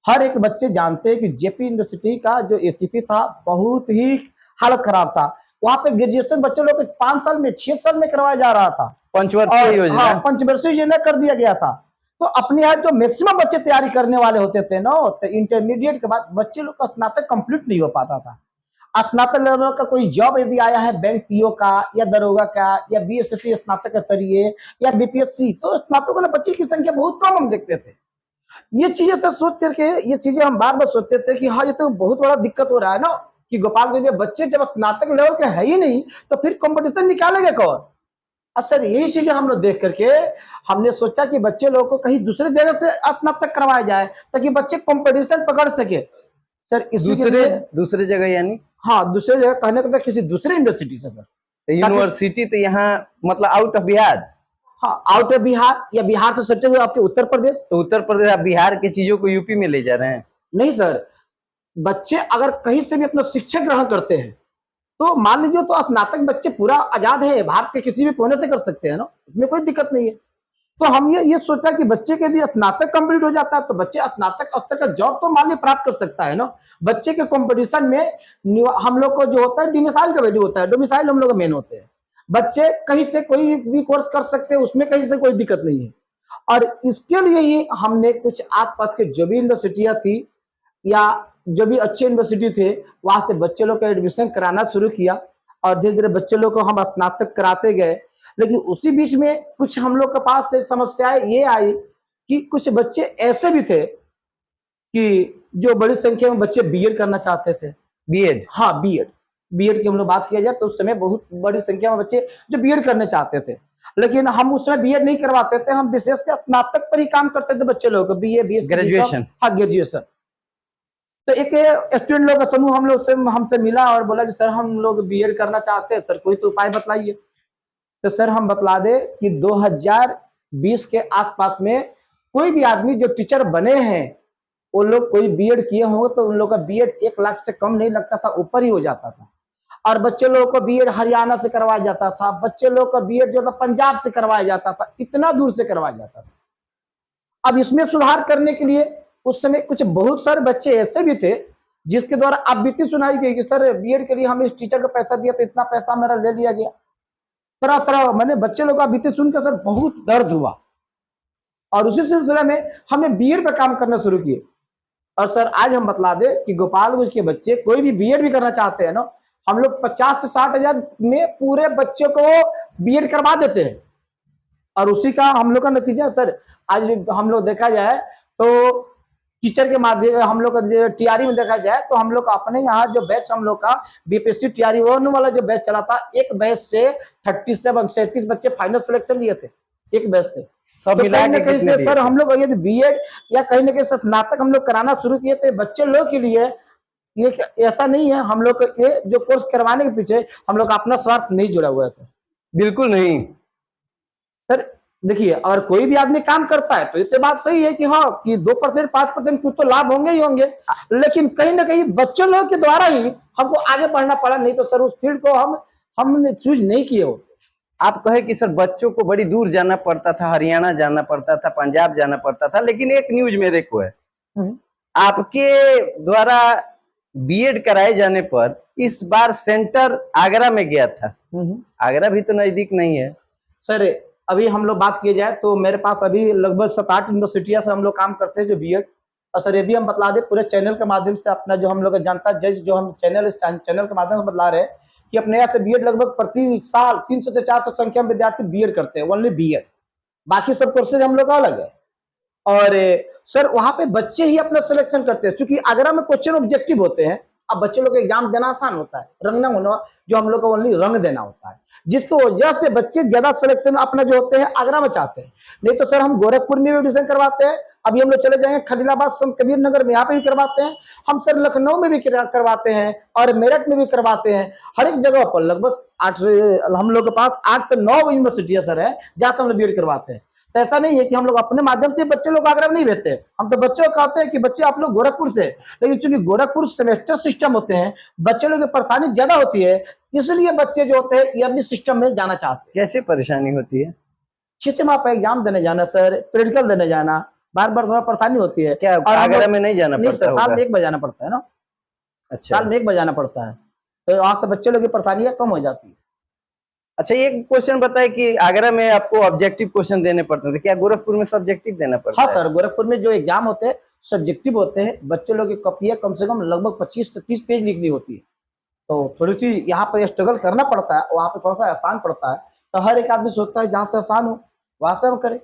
हर एक बच्चे जानते हैं कि जेपी यूनिवर्सिटी का जो स्थिति था बहुत ही हालत खराब था। वहां पे ग्रेजुएशन बच्चे लोग 5 साल में 6 साल में करवाया जा रहा था, पंचवर्षीय योजना। हाँ, पंचवर्षीय योजना कर दिया गया था। तो अपने यहाँ जो मैक्सिमम बच्चे तैयारी करने वाले होते थे ना, तो इंटरमीडिएट के बाद बच्चे लोग का स्नातक कंप्लीट नहीं हो पाता था। स्नातक लेवल का कोई जॉब यदि आया है बैंक पीओ का या दरोगा का या बीएससी स्नातक स्तरीय या बीपीएससी, तो स्नातकों में बच्चे की संख्या बहुत कम हम देखते थे। ये चीजें से सोच करके ये चीजें हम बार बार सोचते थे कि हाँ ये तो बहुत बड़ा दिक्कत हो रहा है ना, कि गोपालगंज में बच्चे जब स्नातक लेवल के है ही नहीं तो फिर कंपटीशन निकालेंगे कौन? सर यही चीजें हम लोग देख करके हमने सोचा कि बच्चे लोगों को कहीं दूसरे जगह से स्नातक करवाया जाए ताकि बच्चे कंपटीशन पकड़ सके। सर दूसरे जगह यानी हाँ, दूसरे जगह कहने का था किसी दूसरे यूनिवर्सिटी से सर। तो यूनिवर्सिटी तो यहाँ मतलब आउट ऑफ बिहार, हाँ, आउट ऑफ बिहार या बिहार से सटे हुए आपके उत्तर प्रदेश। तो उत्तर प्रदेश आप बिहार की चीजों को यूपी में ले जा रहे हैं। नहीं सर, बच्चे अगर कहीं से भी अपना शिक्षा ग्रहण करते हैं तो मान लीजिए, तो स्नातक बच्चे पूरा आजाद है, भारत के किसी भी कोने से कर सकते हैं ना, इसमें कोई दिक्कत नहीं है। तो हम ये सोचा कि बच्चे के लिए स्नातक कंप्लीट हो जाता है तो बच्चे स्नातक स्तर का जॉब तो मान लीजिए प्राप्त कर सकता है ना। बच्चे के कंपटीशन में हम लोग को जो होता है डोमिसाइल का वैल्यू होता है, डोमिसाइल हम लोग मेन होते हैं। बच्चे कहीं से कोई भी कोर्स कर सकते हैं, उसमें कहीं से कोई दिक्कत नहीं है। और इसके लिए ही हमने कुछ आसपास के जो भी यूनिवर्सिटियां थी या जो भी अच्छे यूनिवर्सिटी थे, वहां से बच्चे लोग का एडमिशन कराना शुरू किया और धीरे धीरे बच्चे लोग को हम स्नातक कराते गए। लेकिन उसी बीच में कुछ हम लोग के पास से समस्याएं ये आई कि कुछ बच्चे ऐसे भी थे कि जो बड़ी संख्या में बच्चे बीएड करना चाहते थे। बीएड, हाँ, बीएड बीएड की हम लोग बात किया जाए तो उस समय बहुत बड़ी संख्या में बच्चे जो बीएड करने चाहते थे, लेकिन हम उस समय बीएड नहीं करवाते थे। हम विशेषकर स्नातक पर ही काम करते थे बच्चे लोग, बीए बीएस ग्रेजुएशन। हाँ, ग्रेजुएशन। तो एक स्टूडेंट लोग का समूह हम लोग से हमसे मिला और बोला कि सर हम लोग बीएड करना चाहते हैं, सर कोई तो उपाय बतलाइए। तो सर हम बतला दे कि 2020 के आसपास में कोई भी आदमी जो टीचर बने हैं वो लोग कोई बीएड किए होंगे तो उन लोग का बीएड 1 लाख से कम नहीं लगता था, ऊपर ही हो जाता था। और बच्चे लोगों को बीएड हरियाणा से करवाया जाता था, बच्चे लोग का बीएड जो था पंजाब से करवाया जाता था, इतना दूर से करवाया जाता था। अब इसमें सुधार करने के लिए उस समय कुछ बहुत सारे बच्चे ऐसे भी थे जिसके द्वारा आवृत्ति सुनाई गई कि सर बीएड के लिए हम इस टीचर को पैसा दिया तो इतना पैसा मेरा ले लिया गया। तरह तरह मैंने बच्चे लोग का बीते सुनकर सर बहुत दर्द हुआ और उसी सिलसिले में हमने बीएड पर काम करना शुरू किए। और सर आज हम बतला दे कि गोपालगंज के बच्चे कोई भी बीएड भी करना चाहते हैं ना, हम लोग 50 से 60 हजार में पूरे बच्चों को बीएड करवा देते हैं। और उसी का हम लोग का नतीजा सर आज भी हम लोग देखा जाए तो टीचर के माध्यम हम लोग का टीआरई में देखा जाए तो हम लोग अपने यहाँ जो बैच हम लोग का बीपीएससी टीआरई वाला जो बैच चला था, एक बैच से 37 बच्चे फाइनल सिलेक्शन लिए थे एक बैच से। सब तो मिला कहीं ना के कहीं कितने से सर हम लोग यदि बीएड या कहीं ना कहीं स्नातक हम लोग कराना शुरू किए थे बच्चे लोग के लिए, ये ऐसा नहीं है हम लोग ये जो कोर्स करवाने के पीछे हम लोग अपना स्वार्थ नहीं जुड़ा हुआ है सर। बिल्कुल नहीं सर देखिए, अगर कोई भी आदमी काम करता है तो ये बात सही है कि हाँ कि 2% 5% कुछ तो लाभ होंगे ही होंगे, लेकिन कहीं ना कहीं बच्चों लोग के द्वारा ही हमको आगे बढ़ना पड़ा, नहीं तो सर उस फील्ड को हमने चूज नहीं किए हो। आप कहे कि सर बच्चों को बड़ी दूर जाना पड़ता था, हरियाणा जाना पड़ता था, पंजाब जाना पड़ता था, लेकिन एक न्यूज मेरे को है आपके द्वारा बीएड कराए जाने पर इस बार सेंटर आगरा में गया था। आगरा भी तो नजदीक नहीं है सर। अभी हम लोग बात किए जाए तो मेरे पास अभी लगभग 7-8 यूनिवर्सिटियां से हम लोग काम करते हैं जो बीएड। और सर ये भी हम बतला दें पूरे चैनल के माध्यम से, अपना जो हम लोग जनता जज जो हम चैनल के माध्यम से बतला रहे हैं कि अपने यहाँ से बीएड लगभग प्रति साल 300 से 400 संख्या में विद्यार्थी बीएड करते हैं, ओनली बीएड। बाकी सब कोर्सेज हम लोग का अलग है। और सर वहां पे बच्चे ही अपना सिलेक्शन करते हैं, क्योंकि आगरा में क्वेश्चन ऑब्जेक्टिव होते हैं। अब बच्चे लोग एग्जाम देना आसान होता है, रंगना होना जो हम लोग को ओनली रंग देना होता है, जिसको वजह से बच्चे ज्यादा सिलेक्शन अपना जो होते हैं आगरा में चाहते हैं। नहीं तो सर हम गोरखपुर में भी एडमिशन करवाते हैं, अभी हम लोग चले जाएंगे खलीलाबाद संत कबीर नगर में, यहाँ पे भी करवाते हैं हम सर, लखनऊ में भी करवाते हैं और मेरठ में भी करवाते हैं। हर एक जगह पर लगभग हम लोग के पास 8 से 9 यूनिवर्सिटियां सर है जहाँ से हम लोग बीएड करवाते हैं। तो ऐसा नहीं है कि हम लोग अपने माध्यम से बच्चे लोग आगरा नहीं भेजते, हम तो बच्चों को कहते हैं कि बच्चे आप लोग गोरखपुर से, लेकिन चूंकि गोरखपुर सेमेस्टर सिस्टम होते हैं बच्चे लोग की परेशानी ज्यादा होती है, इसलिए बच्चे जो होते हैं ईयरली सिस्टम में जाना चाहते हैं। कैसे परेशानी होती है? 6 माह पर एग्जाम देने जाना सर, प्रैक्टिकल देने जाना, बार बार थोड़ा परेशानी होती है। क्या आगरा में नहीं जाना पड़ता? साल में 1 बार जाना पड़ता है ना। अच्छा, साल में 1 बार जाना पड़ता है, तो वहां से बच्चे लोग की परेशानियां कम हो जाती है। अच्छा, एक क्वेश्चन बताए कि आगरा में आपको ऑब्जेक्टिव क्वेश्चन देने पड़ते थे, क्या गोरखपुर में सब्जेक्टिव देना पड़ता है? हाँ सर, गोरखपुर में जो एग्जाम होते हैं सब्जेक्टिव होते हैं, बच्चे लोग की कॉपियां कम से कम लगभग 25 से 30 पेज लिखनी होती है, तो थोड़ी सी यहाँ पर स्ट्रगल करना पड़ता है, वहाँ पे थोड़ा सा आसान पड़ता है। तो हर एक आदमी सोचता है जहाँ से आसान हो वहां से हम करें,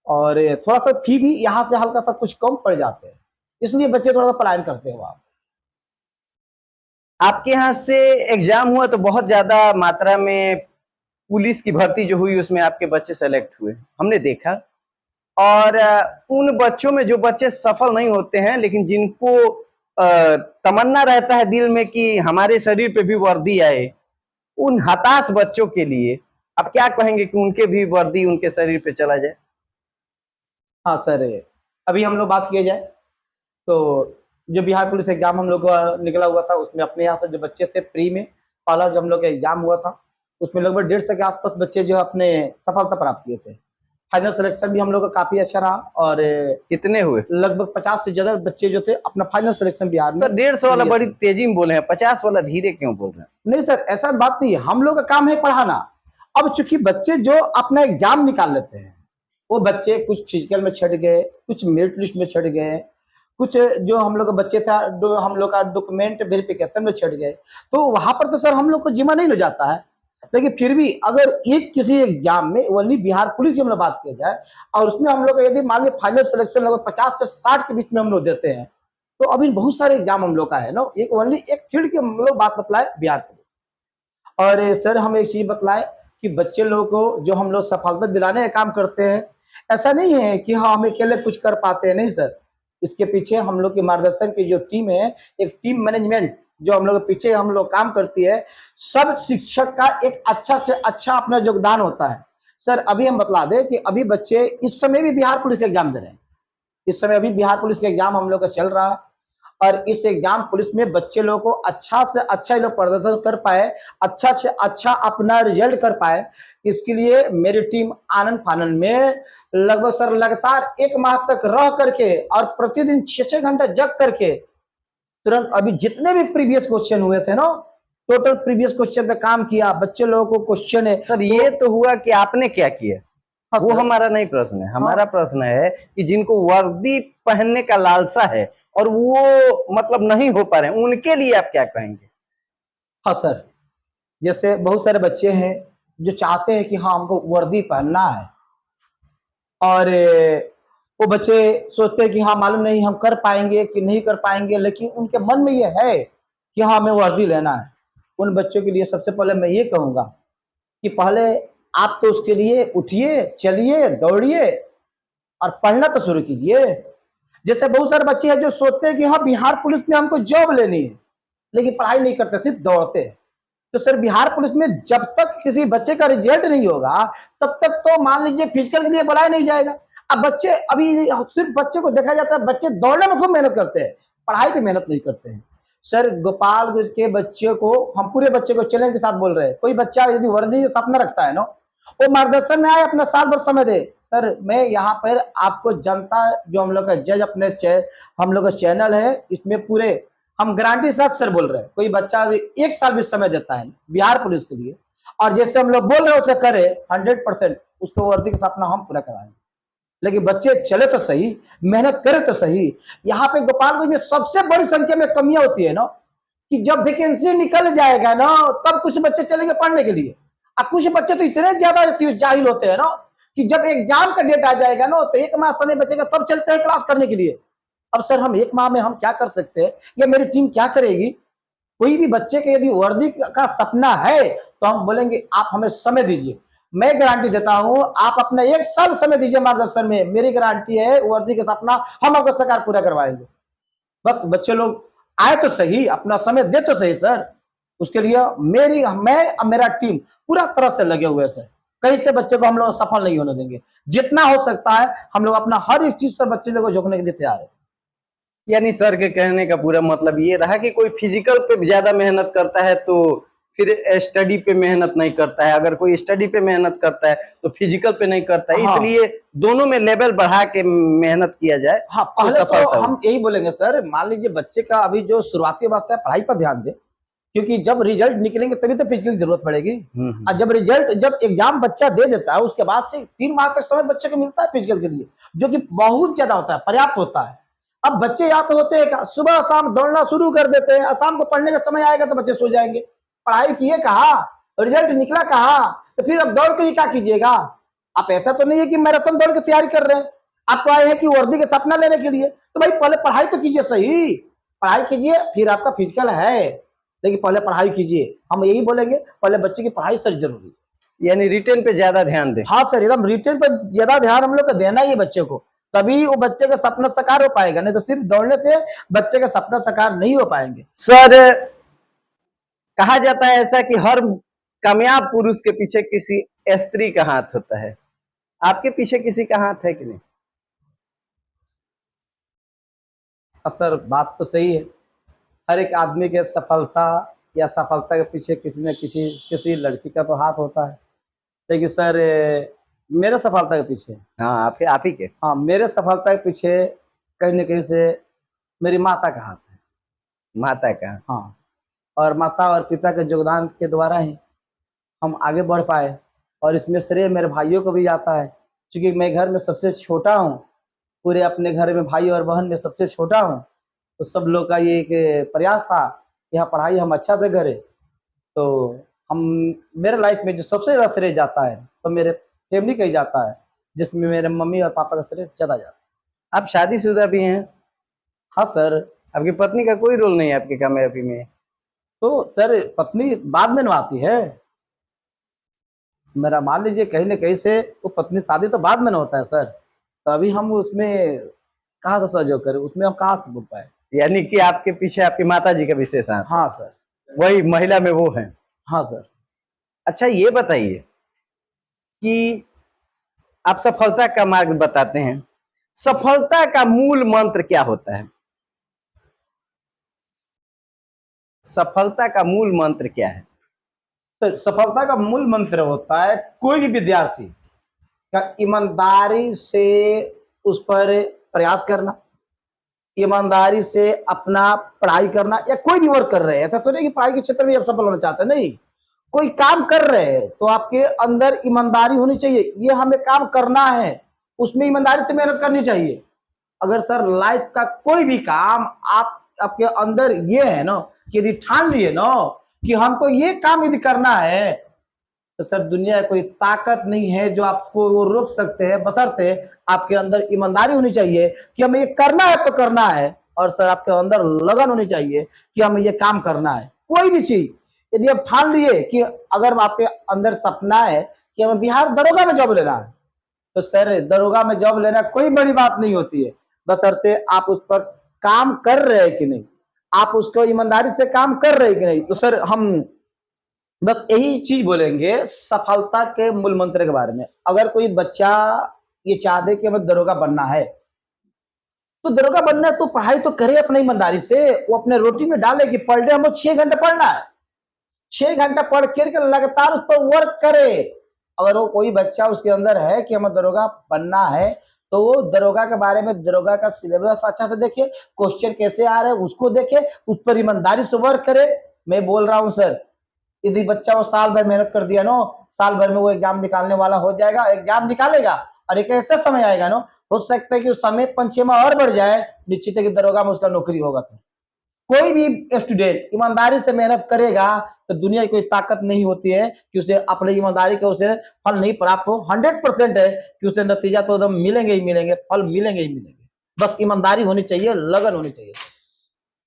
और थोड़ा सा फी भी यहाँ से हल्का सा कुछ कम पड़ जाते हैं, इसलिए बच्चे थोड़ा सा पलायन करते हैं वहाँ। आपके यहाँ से एग्जाम हुआ तो बहुत ज्यादा मात्रा में पुलिस की भर्ती जो हुई उसमें आपके बच्चे सेलेक्ट हुए, हमने देखा। और उन बच्चों में जो बच्चे सफल नहीं होते हैं लेकिन जिनको तमन्ना रहता है दिल में कि हमारे शरीर पे भी वर्दी आए, उन हताश बच्चों के लिए आप क्या कहेंगे कि उनके भी वर्दी उनके शरीर पे चला जाए? हाँ सर, अभी हम लोग बात किया जाए तो जो बिहार पुलिस एग्जाम हम लोग का निकला हुआ था, उसमें अपने यहाँ से जो बच्चे थे प्री में पहला जो हम लोग का एग्जाम हुआ था, उसमें लगभग 150 के आसपास बच्चे जो है अपने सफलता प्राप्त किए थे। फाइनल सिलेक्शन भी हम लोग का काफी अच्छा रहा और कितने हुए? लगभग 50 से ज्यादा बच्चे जो थे अपना फाइनल सिलेक्शन बिहार में। सर 150 वाला clear बड़ी थे। तेजी में बोले हैं, 50 वाला धीरे क्यों बोल रहे हैं? नहीं सर, ऐसा बात नहीं है, हम लोग का काम है पढ़ाना। अब चूंकि बच्चे जो अपना एग्जाम निकाल लेते हैं, वो बच्चे कुछ फिजिकल में छट गए, कुछ मेरिट लिस्ट में छट गए, कुछ जो हम लोग का बच्चे था हम लोग का डॉक्यूमेंट वेरिफिकेशन में छट गए, तो वहां पर तो सर हम लोग को जिम्मा नहीं ले जाता है। लेकिन फिर भी अगर एक किसी एग्जाम में ओनली बिहार पुलिस की हम लोग बात किया जाए और उसमें हम लोग यदि मान लीजिए फाइनल सिलेक्शन लगभग 50 से 60 के बीच में हम लोग देते हैं, तो अभी बहुत सारे एग्जाम हम लोग का है ना, एक ओनली एक फील्ड की हम लोग बात बतलाए बिहार पुलिस। और सर हम एक चीज बतलाए कि बच्चे लोगों को जो हम लोग सफलता दिलाने का काम करते हैं, ऐसा नहीं है कि हाँ हम अकेले कुछ कर पाते हैं, नहीं सर। इसके पीछे हम लोग के मार्गदर्शन की जो टीम है, एक टीम मैनेजमेंट जो हम लोग के पीछे हम लोग काम करती है, सब शिक्षक का एक अच्छा से अच्छा अपना योगदान होता है। सर अभी हम बतला दें कि अभी बच्चे इस समय भी बिहार पुलिस का एग्जाम दे रहे हैं, इस समय अभी बिहार पुलिस का एग्जाम हम लोग का चल रहा है और इस एग्जाम पुलिस में बच्चे लोगों को अच्छा से अच्छा लोग प्रदर्शन कर पाए, अच्छा से अच्छा अपना रिजल्ट कर पाए, इसके लिए मेरी टीम आनंद फानंद में लगभग सर लगातार 1 माह तक रह करके और प्रतिदिन 6-6 घंटा जग करके तुरंत अभी जितने भी प्रीवियस क्वेश्चन हुए थे ना, टोटल प्रीवियस क्वेश्चन पे काम किया। बच्चे लोगों को क्वेश्चन है सर ये तो हुआ कि आपने क्या किया, हाँ वो सर। हमारा नहीं प्रश्न है। हमारा प्रश्न है कि जिनको वर्दी पहनने का लालसा है और वो मतलब नहीं हो पा रहे हैं, उनके लिए आप क्या कहेंगे? हाँ सर, जैसे बहुत सारे बच्चे हैं जो चाहते हैं कि हाँ हमको वर्दी पहनना है और वो बच्चे सोचते हैं कि हाँ मालूम नहीं हम कर पाएंगे कि नहीं कर पाएंगे, लेकिन उनके मन में ये है कि हाँ हमें वर्दी लेना है। उन बच्चों के लिए सबसे पहले मैं ये कहूँगा कि पहले आप तो उसके लिए उठिए, चलिए, दौड़िए और पढ़ना तो शुरू कीजिए। जैसे बहुत सारे बच्चे हैं जो सोचते हैं कि हाँ बिहार पुलिस में हमको जॉब लेनी है, लेकिन पढ़ाई नहीं करते, सिर्फ दौड़ते हैं। तो सर बिहार पुलिस में जब तक किसी बच्चे का रिजल्ट नहीं होगा, तब तक तो मान लीजिए फिजिकल के लिए बुलाया नहीं जाएगा। अब बच्चे अभी सिर्फ बच्चे को देखा जाता है, बच्चे दौड़ने में खूब मेहनत करते हैं, पढ़ाई पे मेहनत नहीं करते हैं। सर गोपालगंज के बच्चे को, हम पूरे बच्चे को चैलेंज के साथ बोल रहे हैं, कोई बच्चा यदि वर्दी का सपना रखता है ना, वो मार्गदर्शन में आए, अपना साल भर समय दे। सर मैं यहाँ पर आपको जनता जो हम लोग का जज अपने हम लोग का चैनल है, इसमें पूरे हम गारंटी के साथ सर बोल रहे हैं, कोई बच्चा 1 साल भी समय देता है बिहार पुलिस के लिए और जैसे हम लोग बोल रहे हैं उसे करे 100%, उसको वर्दी का सपना हम पूरा कराएंगे। लेकिन बच्चे चले तो सही, मेहनत करे तो सही। यहाँ पे गोपालगंज में सबसे बड़ी संख्या में कमियां होती है ना, कि जब वैकेंसी निकल जाएगा ना, तब कुछ बच्चे चलेंगे पढ़ने के लिए और कुछ बच्चे तो इतने ज्यादा जाहिल होते हैं ना कि जब एग्जाम का डेट आ जाएगा ना, तो 1 माह समय बचेगा तब चलते हैं क्लास करने के लिए। अब सर हम 1 माह में हम क्या कर सकते हैं, या मेरी टीम क्या करेगी? कोई भी बच्चे के यदि वर्दी का सपना है तो हम बोलेंगे आप हमें समय दीजिए, मैं गारंटी देता हूं आप अपना 1 साल समय दीजिए मार्गदर्शन में, मेरी गारंटी है वर्दी का सपना हम आपका सरकार पूरा करवाएंगे। बस बच्चे लोग आए तो सही, अपना समय दे तो सही सर। उसके लिए मैं और मेरा टीम पूरा तरह से लगे हुए हैं सर। कहीं से बच्चे को हम लोग सफल नहीं होने देंगे, जितना हो सकता है हम लोग अपना हर एक चीज पर बच्चे लोग को झोंकने के लिए तैयार है। यानी सर के कहने का पूरा मतलब ये रहा कि कोई फिजिकल पे ज्यादा मेहनत करता है तो फिर स्टडी पे मेहनत नहीं करता है, अगर कोई स्टडी पे मेहनत करता है तो फिजिकल पे नहीं करता है। हाँ। इसलिए दोनों में लेवल बढ़ा के मेहनत किया जाए। हाँ, पहले तो हम यही बोलेंगे सर, मान लीजिए बच्चे का अभी जो शुरुआती वक्त है पढ़ाई पर ध्यान दे, क्योंकि जब रिजल्ट निकलेंगे तभी तो फिजिकल की जरूरत पड़ेगी। और जब एग्जाम बच्चा दे देता है उसके बाद से 3 माह तक समय बच्चे को मिलता है फिजिकल के लिए, जो कि बहुत ज्यादा होता है, पर्याप्त होता है। अब बच्चे यहाँ पे होते हैं सुबह शाम दौड़ना शुरू कर देते हैं, शाम को पढ़ने का समय आएगा तो बच्चे सो जाएंगे। पढ़ाई किए कहा, रिजल्ट निकला कहा, तो फिर अब दौड़ के क्या कीजिएगा? आप ऐसा तो नहीं है कि मैराथन दौड़ की तैयारी कर रहे हैं, आप तो आए हैं कि वर्दी का सपना लेने के लिए। तो भाई पहले पढ़ाई तो कीजिए, सही पढ़ाई कीजिए, फिर आपका फिजिकल है, लेकिन पहले पढ़ाई कीजिए। हम यही बोलेंगे, पहले बच्चे की पढ़ाई सर जरूरी है। यानी रिटेन पे ज्यादा ध्यान दे। हाँ सर, एकदम रिटेन पर ज्यादा ध्यान हम लोग का देना ही है बच्चे को। तभी वो बच्चे का सपना साकार हो पाएगा, नहीं तो सिर्फ दौड़ने से बच्चे का सपना साकार नहीं हो पाएंगे। सर, कहा जाता है ऐसा कि हर कामयाब पुरुष के पीछे किसी स्त्री का हाथ होता है, आपके पीछे किसी का हाथ है कि नहीं? सर बात तो सही है, हर एक आदमी के सफलता या सफलता के पीछे किसी न किसी लड़की का तो हाथ होता है। लेकिन सर मेरे सफलता के पीछे, हाँ, आप ही के। हाँ मेरे सफलता के पीछे कहीं न कहीं से मेरी माता का हाथ है। माता का? हाँ, और माता और पिता के योगदान के द्वारा ही हम आगे बढ़ पाए, और इसमें श्रेय मेरे भाइयों को भी जाता है, क्योंकि मैं घर में सबसे छोटा हूँ, पूरे अपने घर में भाई और बहन में सबसे छोटा हूँ। तो सब लोग का ये एक प्रयास था कि हाँ पढ़ाई हम अच्छा से करें। तो हम मेरे लाइफ में जो सबसे ज़्यादा श्रेय जाता है तो मेरे फैमिली का ही जाता है, जिसमें मेरे मम्मी और पापा का श्रेय ज़्यादा जाता है। आप शादीशुदा भी हैं? हाँ सर। आपकी पत्नी का कोई रोल नहीं है आपकी कामयाबी में? तो सर पत्नी बाद में नभाती है, मेरा मान लीजिए कहीं न कहीं से वो पत्नी शादी तो बाद में न होता है सर, तो अभी हम उसमें कहाँ से सहयोग करें, उसमें हम कहाँ से बोल पाए। यानी कि आपके पीछे आपकी माता जी का विशेष हाथ? हाँ सर। वही महिला में वो है? हाँ सर। अच्छा, ये बताइए कि आप सफलता का मार्ग बताते हैं, सफलता का मूल मंत्र क्या होता है? सफलता का मूल मंत्र क्या है? तो सफलता का मूल मंत्र होता है कोई भी विद्यार्थी का ईमानदारी से उस पर प्रयास करना, ईमानदारी से अपना पढ़ाई करना, या कोई भी वर्क कर रहे हैं, ऐसा तो नहीं कि पढ़ाई के क्षेत्र में आप सफल होना चाहते हैं, नहीं, कोई काम कर रहे हैं तो आपके अंदर ईमानदारी होनी चाहिए, ये हमें काम करना है, उसमें ईमानदारी से मेहनत करनी चाहिए। अगर सर लाइफ का कोई भी काम आपके अंदर ये है ना कि यदि ठान लिए ना कि हमको ये काम यदि करना है, तो सर दुनिया में कोई ताकत नहीं है जो आपको वो रोक सकते हैं, बशर्ते आपके अंदर ईमानदारी होनी चाहिए कि हमें ये करना है तो करना है, और सर आपके अंदर लगन होनी चाहिए कि हमें ये काम करना है। कोई भी चीज यदि आप ठान लिए कि अगर आपके अंदर सपना है कि हमें बिहार दरोगा में जॉब लेना है, तो सर दरोगा में जॉब लेना कोई बड़ी बात नहीं होती है, बशर्ते आप उस पर काम कर रहे हैं कि नहीं, आप उसको ईमानदारी से काम कर रहे हैं कि नहीं। तो सर हम बस यही चीज बोलेंगे सफलता के मूल मंत्र के बारे में। अगर कोई बच्चा ये चाहते कि हमें दरोगा बनना है, तो दरोगा बनना है तो पढ़ाई तो करे अपनी ईमानदारी से, वो अपने रोटी में डाले कि पर डे हमें 6 घंटे पढ़ना है, 6 घंटा पढ़ के लगातार उस पर वर्क करे। अगर वो कोई बच्चा उसके अंदर है कि हमें दरोगा बनना है, तो वो दरोगा के बारे में, दरोगा का सिलेबस अच्छा से देखे, क्वेश्चन कैसे आ रहे हैं उसको देखे, उस पर ईमानदारी से वर्क करे। मैं बोल रहा हूँ सर, यदि बच्चा वो साल भर मेहनत कर दिया नो, साल भर में वो एग्जाम निकालने वाला हो जाएगा, एग्जाम निकालेगा, और एक ऐसा समय आएगा नो, हो सकता है कि उस समय 5-6 माह और बढ़ जाए, निश्चित है कि दरोगा में उसका नौकरी होगा सर। कोई भी स्टूडेंट ईमानदारी से मेहनत करेगा तो दुनिया की कोई ताकत नहीं होती है कि उसे अपनी ईमानदारी का उसे फल नहीं प्राप्त हो। 100% है कि उसे नतीजा तो एकदम मिलेंगे ही मिलेंगे, फल मिलेंगे ही मिलेंगे, बस ईमानदारी होनी चाहिए, लगन होनी चाहिए।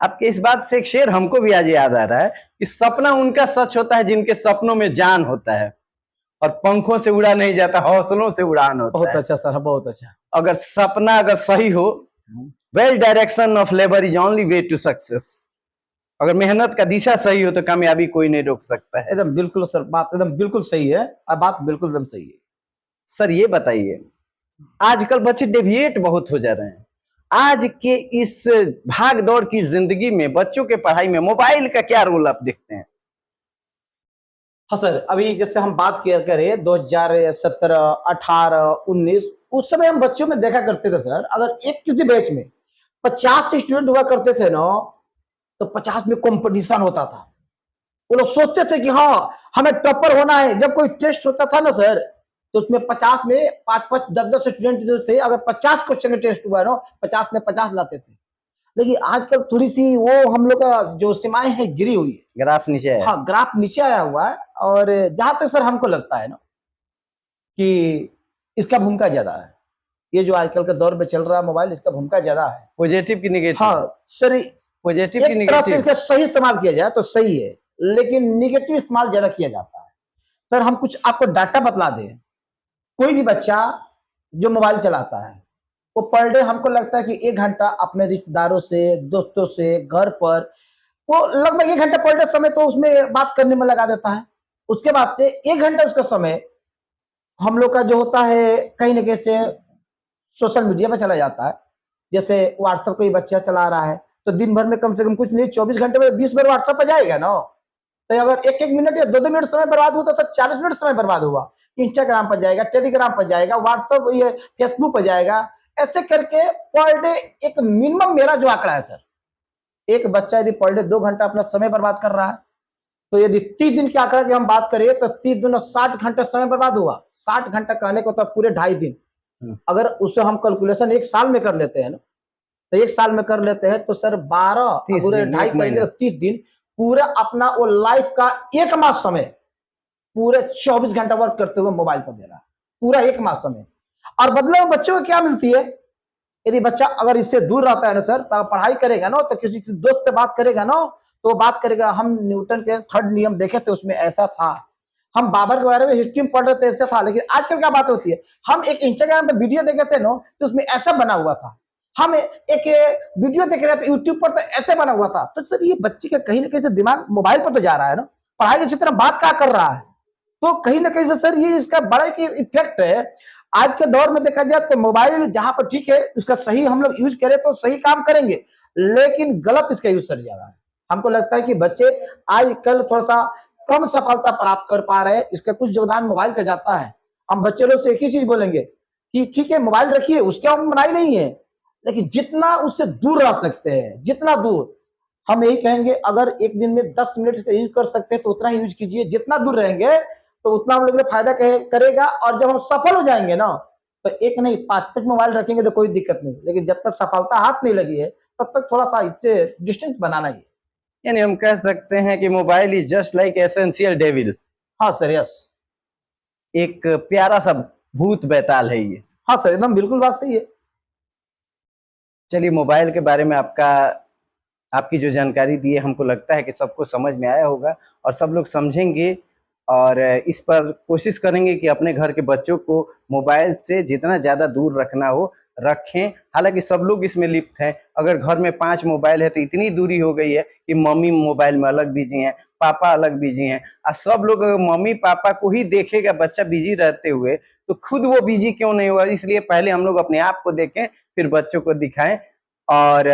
आपके इस बात से एक शेर हमको भी आज याद आ रहा है कि सपना उनका सच होता है जिनके सपनों में जान होता है, और पंखों से उड़ा नहीं जाता, हौसलों से उड़ान होता बहुत है। अच्छा सर, बहुत अच्छा। अगर सपना अगर सही हो, well direction of labour is only way to success. अगर मेहनत का दिशा सही हो तो कामयाबी कोई नहीं रोक सकता है। एकदम बिल्कुल सर, बात एकदम बिल्कुल सही है, अब बात बिल्कुल एकदम सही है। सर ये बताइए, आजकल बच्चे डेविएट बहुत हो जा रहे हैं, आज के इस भाग दौड़ की जिंदगी में बच्चों के पढ़ाई में मोबाइल का क्या रोल आप देखते हैं? हाँ सर, अभी जैसे हम बात किया करें 2017, 18, 19, उस समय हम बच्चों में देखा करते थे सर, अगर एक किसी बैच में 50 स्टूडेंट हुआ करते थे ना, तो 50 में कंपटीशन होता था। वो लोग सोचते थे कि हाँ हमें टॉपर होना है। जब कोई टेस्ट होता था ना सर, तो उसमें 50 में 5-5, 10-10 स्टूडेंट जो थे, अगर 50 क्वेश्चन का टेस्ट हुआ ना, 50 में 50 लाते थे। लेकिन आजकल थोड़ी सी वो हम लोग का जो सीमाएं है गिरी हुई है, ग्राफ नीचे है। हाँ ग्राफ नीचे आया हुआ है। और जहां तक सर हमको लगता है ना कि इसका भूमिका ज्यादा है, ये जो आजकल के दौर में चल रहा है मोबाइल, इसका भूमिका ज्यादा है। पॉजिटिव की नेगेटिव? हाँ सर, पॉजिटिव की एक तरफ से नेगेटिव? इसका सही इस्तेमाल किया जाए तो सही है, लेकिन निगेटिव इस्तेमाल ज्यादा किया जाता है। सर हम कुछ आपको डाटा बतला दें, कोई भी बच्चा जो मोबाइल चलाता है वो पर डे हमको लगता है कि 1 घंटा अपने रिश्तेदारों से, दोस्तों से, घर पर, वो लगभग 1 घंटा पर डे समय तो उसमें बात करने में लगा देता है। उसके बाद से 1 घंटा उसका समय हम लोग का जो होता है कहीं न कहीं से सोशल मीडिया पे चला जाता है। जैसे व्हाट्सएप कोई बच्चा चला रहा है, तो दिन भर में कम से कम कुछ नहीं 24 घंटे में 20 बार व्हाट्सएप पे जाएगा ना। तो अगर 1-1 मिनट या 2-2 मिनट समय बर्बाद हुआ तो 40 मिनट समय बर्बाद हुआ। इंस्टाग्राम पर जाएगा, टेलीग्राम पर जाएगा, व्हाट्सएप ये फेसबुक पर जाएगा। ऐसे करके पर डे एक मिनिमम मेरा जो आंकड़ा है सर, एक बच्चा यदि पर डे 2 घंटा अपना समय बर्बाद कर रहा है, तो यदि 30 दिन के आंकड़ा की हम बात करें तो 30 दूना 60 घंटे समय बर्बाद हुआ। 60 घंटा कहने को तो पूरे 2.5 दिन। अगर उससे हम कैलकुलेशन 1 साल में कर लेते हैं ना, तो 1 साल में कर लेते हैं तो सर 12 पूरे 2.5 करेंगे तो 30 दिन, पूरा अपना वो लाइफ का 1 माह समय पूरे 24 घंटा वर्क करते हुए मोबाइल पर दे रहा है, पूरा 1 माह समय। और बदले में बच्चों को क्या मिलती है, यदि बच्चा अगर इससे दूर रहता है ना सर, तो पढ़ाई करेगा ना, तो किसी दोस्त से बात करेगा ना, तो बात करेगा हम न्यूटन के 3rd नियम देखे थे उसमें ऐसा था, हम बाबर के बारे में हिस्ट्री में पढ़ रहे थे ऐसा था। लेकिन आजकल क्या बात होती है, हम एक इंस्टाग्राम पे वीडियो देखे थे ना, तो उसमें ऐसा बना हुआ था, हम एक वीडियो देख रहे थे यूट्यूब पर तो ऐसे बना हुआ था। तो सर ये बच्चे का कहीं ना कहीं से दिमाग मोबाइल पर तो जा रहा है ना, पढ़ाई की क्षेत्र में बात क्या कर रहा है, तो कहीं ना कहीं से सर ये इसका बड़ा एक इफेक्ट है। आज के दौर में देखा जाए तो मोबाइल जहां पर ठीक है उसका सही हम लोग यूज करें तो सही काम करेंगे, लेकिन गलत इसका यूज सर जा रहा है। हमको लगता है कि बच्चे आजकल थोड़ा सा कम सफलता प्राप्त कर पा रहे हैं, इसका कुछ योगदान मोबाइल का जाता है। हम बच्चे लोग से एक ही चीज बोलेंगे कि ठीक है मोबाइल रखिए, उसके हम मनाही नहीं है, लेकिन जितना उससे दूर रह सकते हैं, जितना दूर, हम यही कहेंगे अगर एक दिन में 10 मिनट इसका यूज कर सकते हैं तो उतना ही यूज कीजिए। जितना दूर रहेंगे तो उतना हम लोग फायदा करेगा। और जब हम सफल हो जाएंगे ना, तो एक नहीं 5-5 मोबाइल रखेंगे तो कोई दिक्कत नहीं, लेकिन जब तक सफलता हाथ नहीं लगी है तब तक थोड़ा सा इससे डिस्टेंस बनाना ही। यानी हम कह सकते हैं कि mobile is just like essential devil. हाँ सर, यस, एक प्यारा सा भूत बैताल है ये। हाँ सर, एकदम बिल्कुल बात सही है। चलिए, मोबाइल के बारे में आपकी जो जानकारी दी है, हमको लगता है कि सबको समझ में आया होगा और सब लोग समझेंगे और इस पर कोशिश करेंगे कि अपने घर के बच्चों को मोबाइल से जितना ज़्यादा दूर रखना हो रखें। हालांकि सब लोग इसमें लिप्त हैं। अगर घर में 5 मोबाइल है तो इतनी दूरी हो गई है कि मम्मी मोबाइल में अलग बिजी हैं, पापा अलग बिजी हैं। और सब लोग अगर मम्मी पापा को ही देखेगा बच्चा बिजी रहते हुए, तो खुद वो बिजी क्यों नहीं होगा। इसलिए पहले हम लोग अपने आप को देखें, फिर बच्चों को दिखाएं। और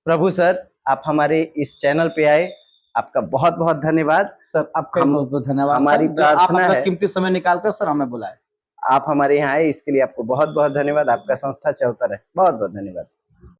प्रभु सर, आप हमारे इस चैनल पे आए, आपका बहुत बहुत धन्यवाद सर। आपका बहुत बहुत धन्यवाद। हमारी प्रार्थना है कीमती समय निकालकर सर हमें बुलाए। आप हमारे यहाँ आए, इसके लिए आपको बहुत बहुत धन्यवाद। आपका संस्था चलता रहे। बहुत बहुत धन्यवाद।